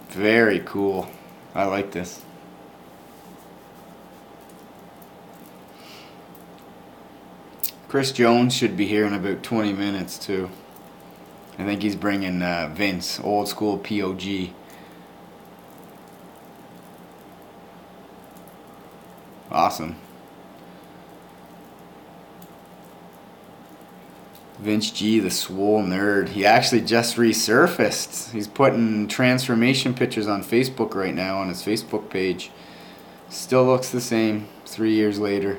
Very cool. I like this. Chris Jones should be here in about 20 minutes too. I think he's bringing Vince, old school POG. Awesome. Vince G, the swole nerd. He actually just resurfaced. He's putting transformation pictures on Facebook right now on his Facebook page. Still looks the same 3 years later.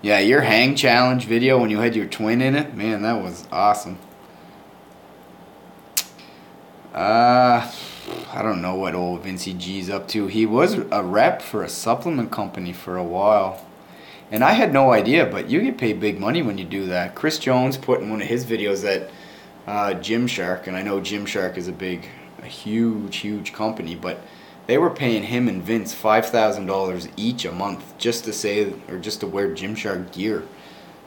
Yeah, your hang challenge video when you had your twin in it, man, that was awesome. I don't know what old Vincey G's up to. He was a rep for a supplement company for a while. And I had no idea, but you get paid big money when you do that. Chris Jones put in one of his videos that Gymshark, and I know Gymshark is a huge company, but they were paying him and Vince $5,000 each a month just to say, or just to wear Gymshark gear.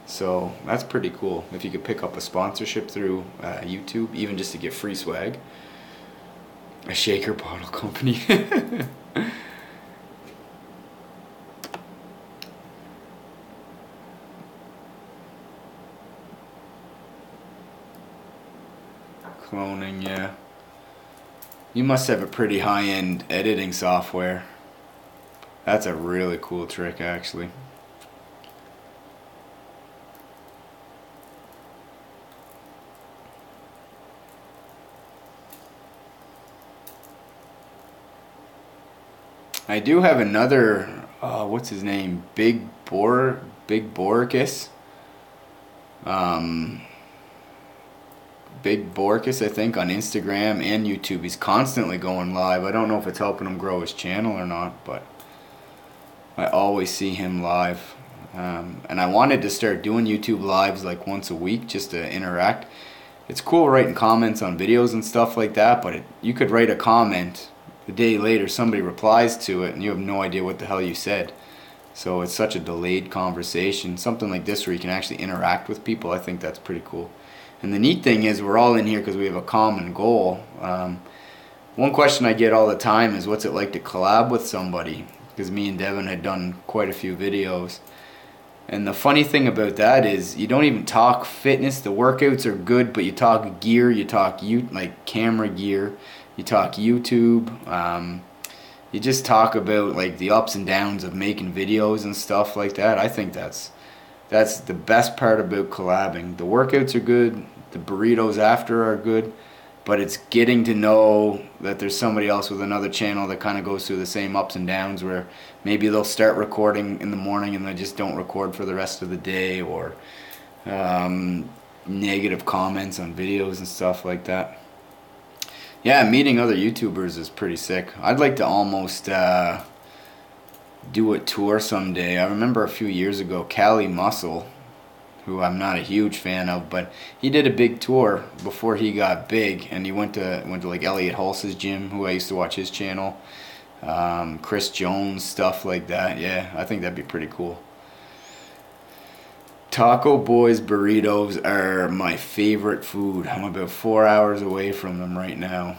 So that's pretty cool if you could pick up a sponsorship through YouTube, even just to get free swag. A shaker bottle company. Cloning, yeah. You must have a pretty high-end editing software. That's a really cool trick, actually. I do have another, what's his name? Big Boricus. Big Boricus, I think, on Instagram and YouTube. He's constantly going live. I don't know if it's helping him grow his channel or not, but I always see him live. And I wanted to start doing YouTube lives like once a week just to interact. It's cool writing comments on videos and stuff like that, but you could write a comment, the day later somebody replies to it and you have no idea what the hell you said. So it's such a delayed conversation. Something like this where you can actually interact with people, I think that's pretty cool. And the neat thing is we're all in here because we have a common goal. One question I get all the time is what's it like to collab with somebody? Because me and Devin had done quite a few videos. And the funny thing about that is you don't even talk fitness. The workouts are good, but you talk gear, you talk like camera gear, you talk YouTube. You just talk about like the ups and downs of making videos and stuff like that. I think that's the best part about collabing. The workouts are good, the burritos after are good, but it's getting to know that there's somebody else with another channel that kind of goes through the same ups and downs where maybe they'll start recording in the morning and they just don't record for the rest of the day, or negative comments on videos and stuff like that. Yeah, meeting other YouTubers is pretty sick. I'd like to almost do a tour someday. I remember a few years ago, Cali Muscle, who I'm not a huge fan of, but he did a big tour before he got big, and he went to like Elliot Hulse's gym, who I used to watch his channel, Chris Jones, stuff like that. Yeah, I think that'd be pretty cool. Taco Boy's burritos are my favorite food. I'm about 4 hours away from them right now.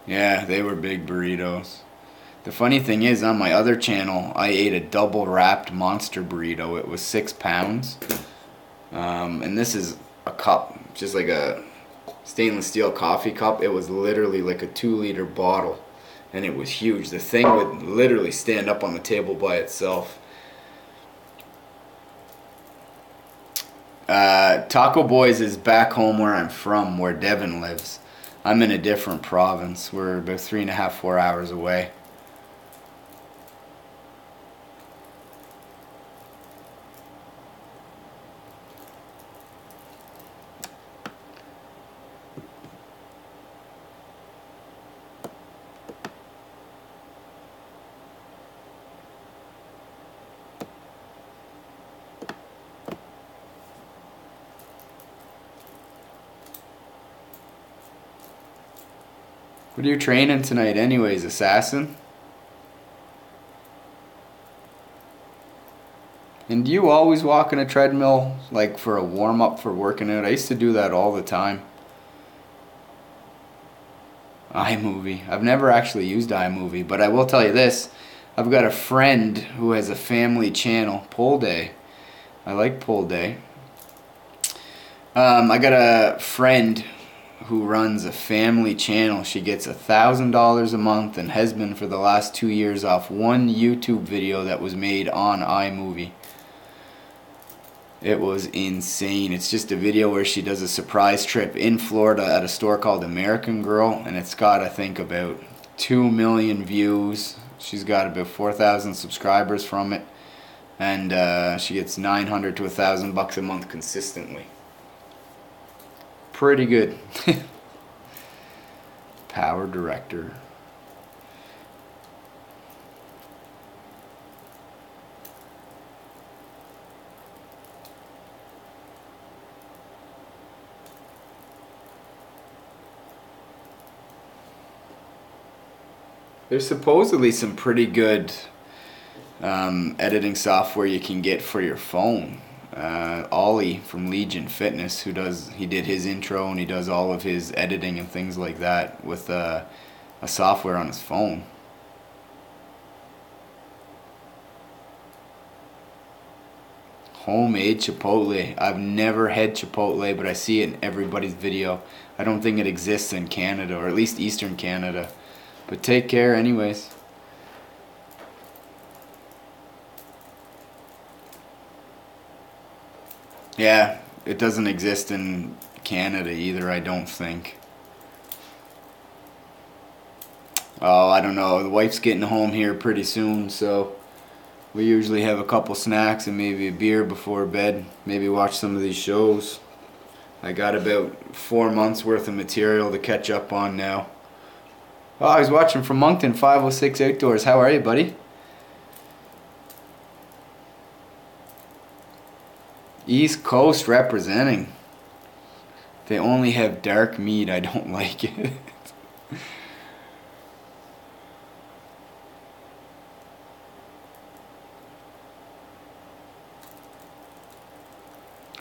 Yeah, they were big burritos. The funny thing is, on my other channel, I ate a double wrapped monster burrito. It was 6 pounds. And this is a cup, just like a stainless steel coffee cup. It was literally like a 2-liter bottle. And it was huge. The thing would literally stand up on the table by itself. Taco Boys is back home where I'm from, where Devin lives. I'm in a different province. We're about 3.5, 4 hours away. What are you training tonight anyways, Assassin? And do you always walk on a treadmill, like for a warm-up for working out? I used to do that all the time. iMovie. I've never actually used iMovie, but I will tell you this. I've got a friend who has a family channel, Pole Day. I like Pole Day. I got a friend who runs a family channel. She gets $1,000 a month and has been for the last 2 years off one YouTube video that was made on iMovie. It was insane. It's just a video where she does a surprise trip in Florida at a store called American Girl, and it's got, I think, about 2 million views. She's got about 4,000 subscribers from it, and she gets $900 to $1,000 a month consistently. Pretty good. Power director. There's supposedly some pretty good editing software you can get for your phone. Ollie from Legion Fitness, he did his intro and he does all of his editing and things like that with a software on his phone. Homemade Chipotle. I've never had Chipotle, but I see it in everybody's video. I don't think it exists in Canada, or at least Eastern Canada. But take care anyways. Yeah, it doesn't exist in Canada either, I don't think. Oh, I don't know. The wife's getting home here pretty soon, so we usually have a couple snacks and maybe a beer before bed. Maybe watch some of these shows. I got about 4 months worth of material to catch up on now. Oh, I was watching from Moncton, 506 Outdoors. How are you, buddy? East Coast representing. They only have dark meat. I don't like it.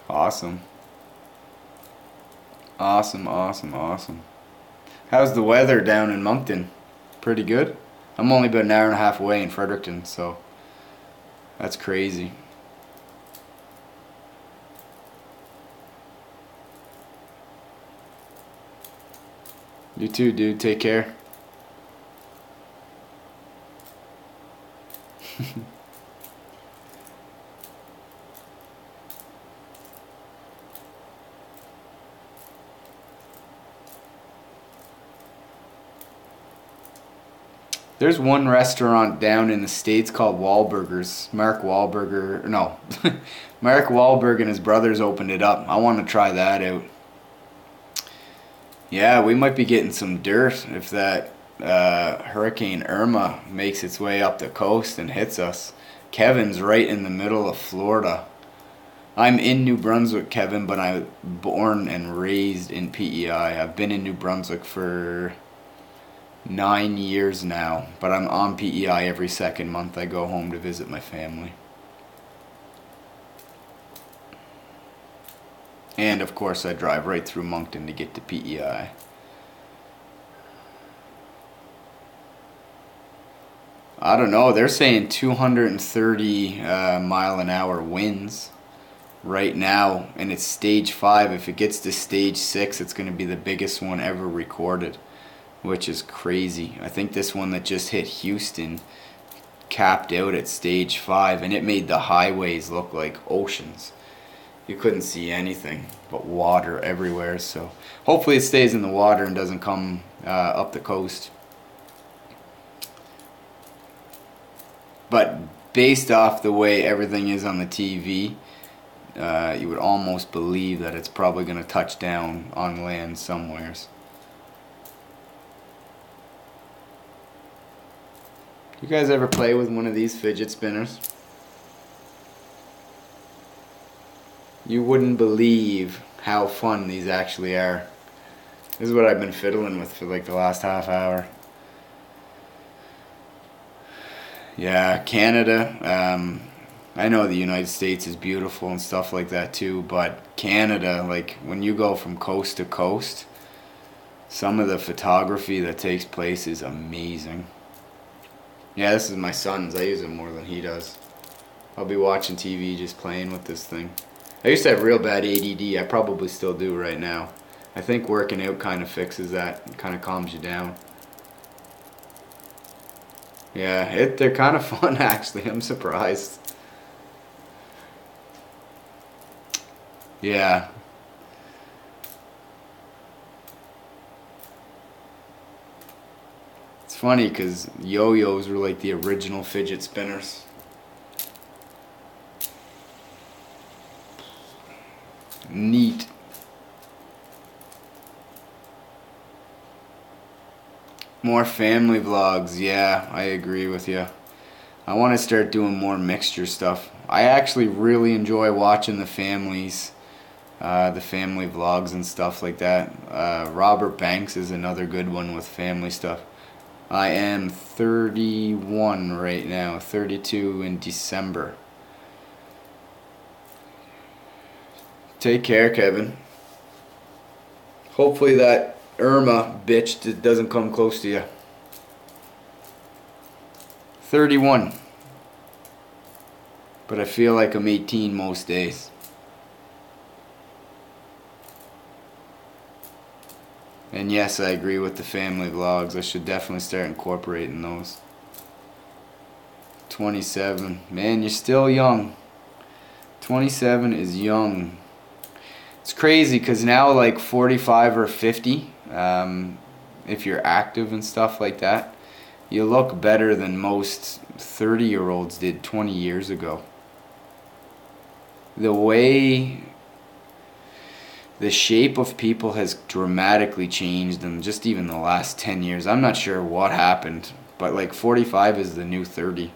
Awesome. Awesome, awesome, awesome. How's the weather down in Moncton? Pretty good? I'm only about an hour and a half away in Fredericton, so that's crazy. You too, dude. Take care. There's one restaurant down in the States called Wahlburgers. Mark Wahlberg and his brothers opened it up. I want to try that out. Yeah, we might be getting some dirt if that Hurricane Irma makes its way up the coast and hits us. Kevin's right in the middle of Florida. I'm in New Brunswick, Kevin, but I'm born and raised in PEI. I've been in New Brunswick for 9 years now, but I'm on PEI every second month. I go home to visit my family. And of course I drive right through Moncton to get to PEI. I don't know. They're saying 230 mile an hour winds right now, and it's stage 5. If it gets to stage 6, it's going to be the biggest one ever recorded, which is crazy. I think this one that just hit Houston capped out at stage 5, and it made the highways look like oceans. You couldn't see anything but water everywhere, so hopefully it stays in the water and doesn't come up the coast. But based off the way everything is on the TV, you would almost believe that it's probably going to touch down on land somewheres. You guys ever play with one of these fidget spinners? You wouldn't believe how fun these actually are. This is what I've been fiddling with for like the last half hour. Yeah, Canada. I know the United States is beautiful and stuff like that too, but Canada, like when you go from coast to coast, some of the photography that takes place is amazing. Yeah, this is my son's. I use it more than he does. I'll be watching TV just playing with this thing. I used to have real bad ADD. I probably still do right now. I think working out kind of fixes that. It kind of calms you down. Yeah, they're kind of fun actually. I'm surprised. Yeah. It's funny because yo-yos were like the original fidget spinners. Neat. More family vlogs. Yeah, I agree with you. I want to start doing more mixture stuff. I actually really enjoy watching the family vlogs and stuff like that. Robert Banks is another good one with family stuff. I am 31 right now, 32 in December. Take care, Kevin. Hopefully that Irma bitch doesn't come close to you. 31. But I feel like I'm 18 most days. And yes, I agree with the family vlogs. I should definitely start incorporating those. 27. Man, you're still young. 27 is young. It's crazy because now like 45 or 50, if you're active and stuff like that, you look better than most 30-year-olds did 20 years ago. The way the shape of people has dramatically changed in just even the last 10 years. I'm not sure what happened, but like 45 is the new 30.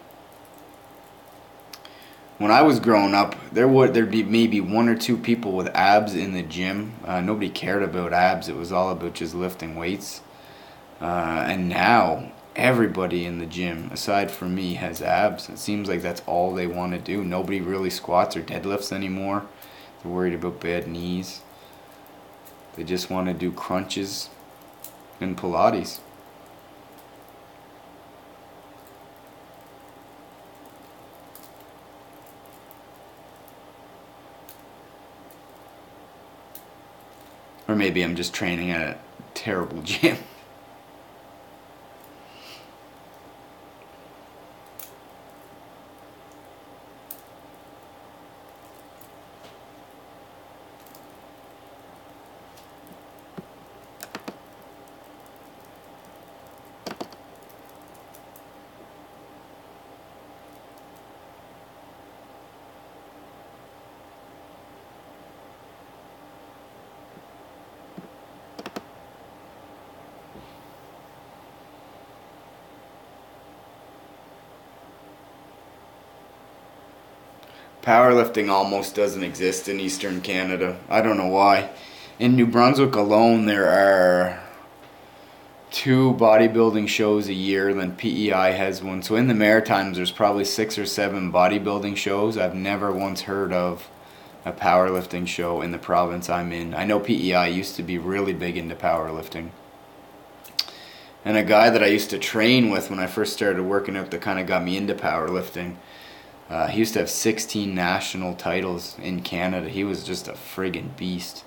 When I was growing up, there'd be maybe 1 or 2 people with abs in the gym. Nobody cared about abs. It was all about just lifting weights. And now everybody in the gym, aside from me, has abs. It seems like that's all they want to do. Nobody really squats or deadlifts anymore. They're worried about bad knees. They just want to do crunches and Pilates. Or maybe I'm just training at a terrible gym. Powerlifting almost doesn't exist in Eastern Canada. I don't know why. In New Brunswick alone, there are 2 bodybuilding shows a year, then PEI has one. So in the Maritimes, there's probably 6 or 7 bodybuilding shows. I've never once heard of a powerlifting show in the province I'm in. I know PEI used to be really big into powerlifting. And a guy that I used to train with when I first started working out that kind of got me into powerlifting, he used to have 16 national titles in Canada. He was just a friggin' beast.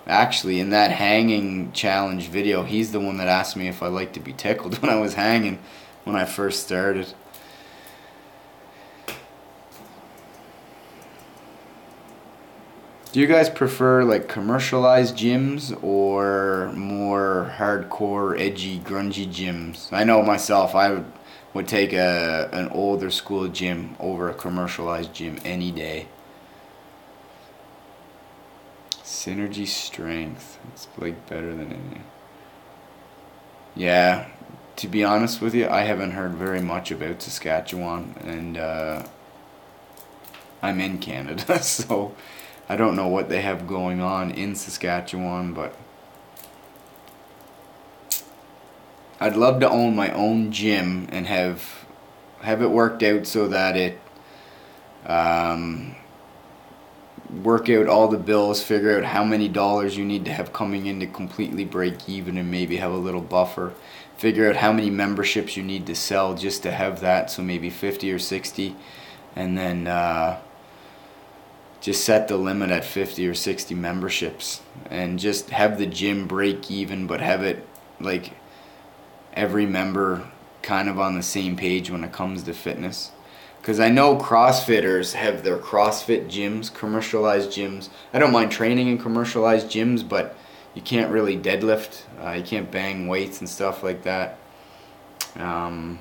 Actually, in that hanging challenge video, he's the one that asked me if I liked to be tickled when I was hanging when I first started. Do you guys prefer like commercialized gyms or more hardcore, edgy, grungy gyms? I know myself, I would take an older school gym over a commercialized gym any day. Synergy strength. It's like better than any. Yeah, to be honest with you, I haven't heard very much about Saskatchewan, and I'm in Canada, so I don't know what they have going on in Saskatchewan, but I'd love to own my own gym and have it worked out so that it work out all the bills, figure out how many dollars you need to have coming in to completely break even and maybe have a little buffer. Figure out how many memberships you need to sell just to have that, so maybe 50 or 60, and then just set the limit at 50 or 60 memberships and just have the gym break even, but have it like every member kind of on the same page when it comes to fitness. Because I know CrossFitters have their CrossFit gyms, commercialized gyms. I don't mind training in commercialized gyms, but you can't really deadlift. You can't bang weights and stuff like that. And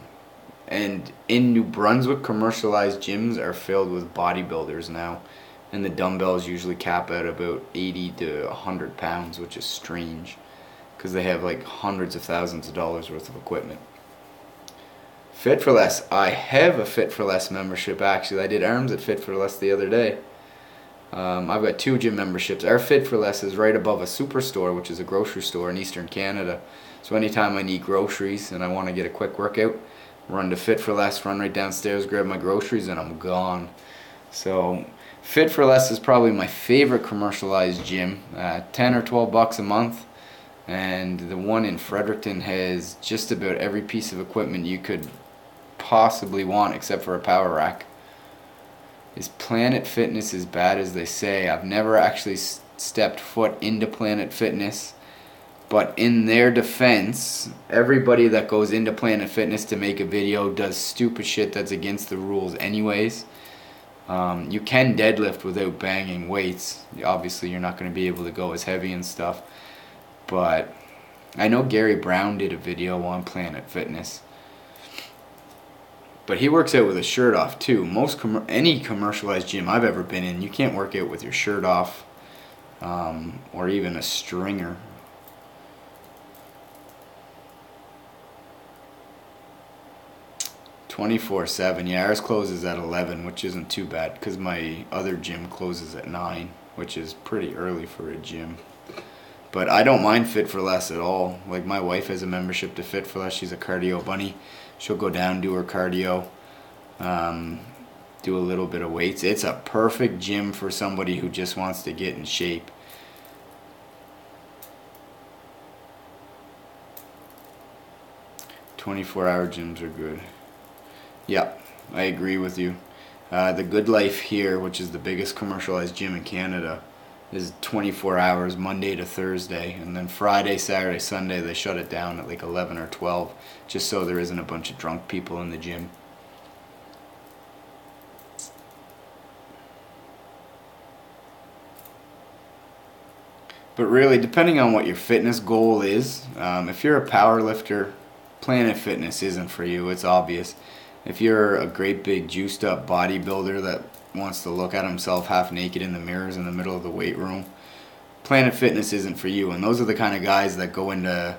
in New Brunswick, commercialized gyms are filled with bodybuilders now. And the dumbbells usually cap at about 80 to 100 pounds, which is strange. Because they have like hundreds of thousands of dollars worth of equipment. Fit for Less. I have a Fit for Less membership actually. I did arms at Fit for Less the other day. I've got 2 gym memberships. Our Fit for Less is right above a superstore, which is a grocery store in Eastern Canada. So anytime I need groceries and I want to get a quick workout, run to Fit for Less, run right downstairs, grab my groceries, and I'm gone. So Fit for Less is probably my favorite commercialized gym. 10 or 12 bucks a month. And the one in Fredericton has just about every piece of equipment you could possibly want except for a power rack. Is Planet Fitness as bad as they say? I've never actually stepped foot into Planet Fitness, but in their defense, everybody that goes into Planet Fitness to make a video does stupid shit that's against the rules anyways. You can deadlift without banging weights. Obviously you're not going to be able to go as heavy and stuff, but I know Gary Brown did a video on Planet Fitness. But he works out with a shirt off too. Any commercialized gym I've ever been in, you can't work out with your shirt off, or even a stringer. "24/7, yeah, ours closes at 11, which isn't too bad because my other gym closes at 9, which is pretty early for a gym. But I don't mind Fit for Less at all. Like, my wife has a membership to Fit for Less. She's a cardio bunny. She'll go down, do her cardio, do a little bit of weights. It's a perfect gym for somebody who just wants to get in shape. "24-hour gyms are good." Yep, I agree with you. The Good Life here, which is the biggest commercialized gym in Canada, is 24 hours Monday to Thursday, and then Friday, Saturday, Sunday they shut it down at like 11 or 12 just so there isn't a bunch of drunk people in the gym. But really, depending on what your fitness goal is, if you're a power lifter, Planet Fitness isn't for you. It's obvious. If you're a great big juiced up bodybuilder that wants to look at himself half naked in the mirrors in the middle of the weight room, Planet Fitness isn't for you. And those are the kind of guys that go into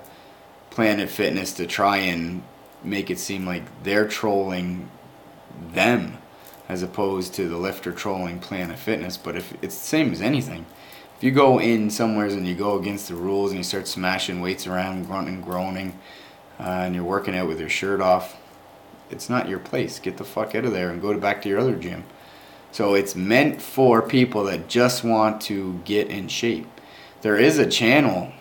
Planet Fitness to try and make it seem like they're trolling them as opposed to the lifter trolling Planet Fitness. But if it's the same as anything. If you go in somewheres and you go against the rules and you start smashing weights around, grunting, groaning, and you're working out with your shirt off, it's not your place. Get the fuck out of there and go back to your other gym. So it's meant for people that just want to get in shape. There is a channel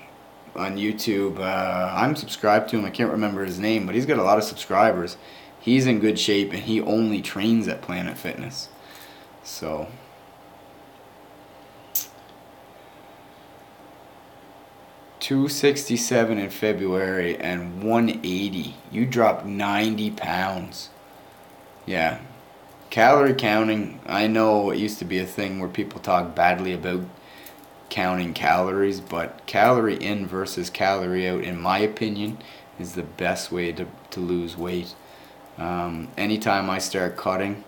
on YouTube. I'm subscribed to him. I can't remember his name, but he's got a lot of subscribers. He's in good shape, and he only trains at Planet Fitness. So 267 in February and 180. You dropped 90 pounds. Yeah. Calorie counting, I know it used to be a thing where people talk badly about counting calories, but calorie in versus calorie out, in my opinion, is the best way to lose weight. Anytime I start cutting,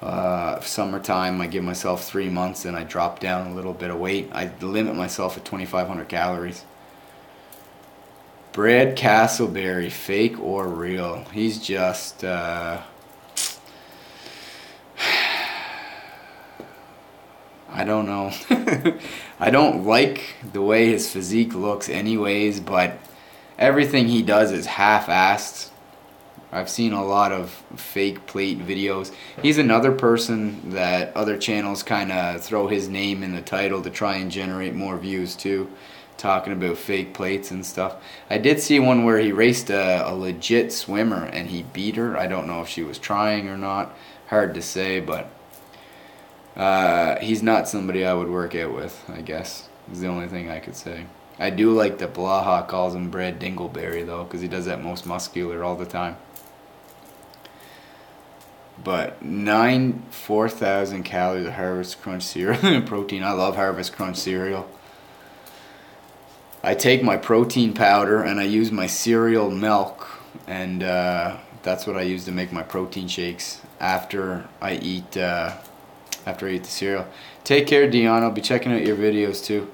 summertime, I give myself 3 months and I drop down a little bit of weight. I limit myself at 2,500 calories. Brad Castleberry, fake or real? He's just I don't know. I don't like the way his physique looks anyways, but everything he does is half-assed. I've seen a lot of fake plate videos. He's another person that other channels kind of throw his name in the title to try and generate more views too, talking about fake plates and stuff. I did see one where he raced a legit swimmer and he beat her. I don't know if she was trying or not. Hard to say, but he's not somebody I would work out with, I guess, is the only thing I could say. I do like that Blaha calls him Brad Dingleberry, though, because he does that most muscular all the time. But 4,000 calories of Harvest Crunch cereal and protein. I love Harvest Crunch cereal. I take my protein powder and I use my cereal milk, and that's what I use to make my protein shakes after I eat the cereal. Take care, Dion. I'll be checking out your videos too.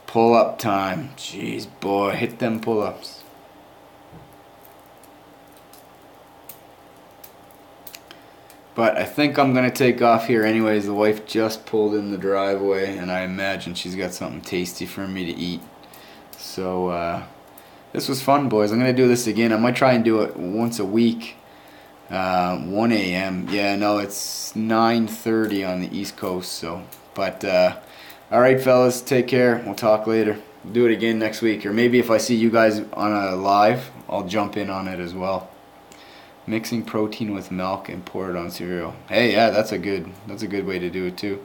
Pull-up time. Jeez, boy, hit them pull-ups. But I think I'm going to take off here anyways. The wife just pulled in the driveway, and I imagine she's got something tasty for me to eat. So, this was fun, boys. I'm going to do this again. I might try and do it once a week. 1 a.m. Yeah, no, it's 9:30 on the East Coast. So, but, alright, fellas, take care. We'll talk later. We'll do it again next week. Or maybe if I see you guys on a live, I'll jump in on it as well. Mixing protein with milk and pour it on cereal. Hey, yeah, that's a good way to do it too.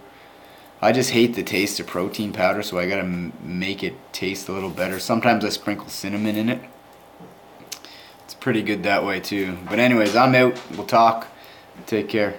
I just hate the taste of protein powder, so I gotta make it taste a little better. Sometimes I sprinkle cinnamon in it. It's pretty good that way too. But anyways, I'm out. We'll talk. Take care.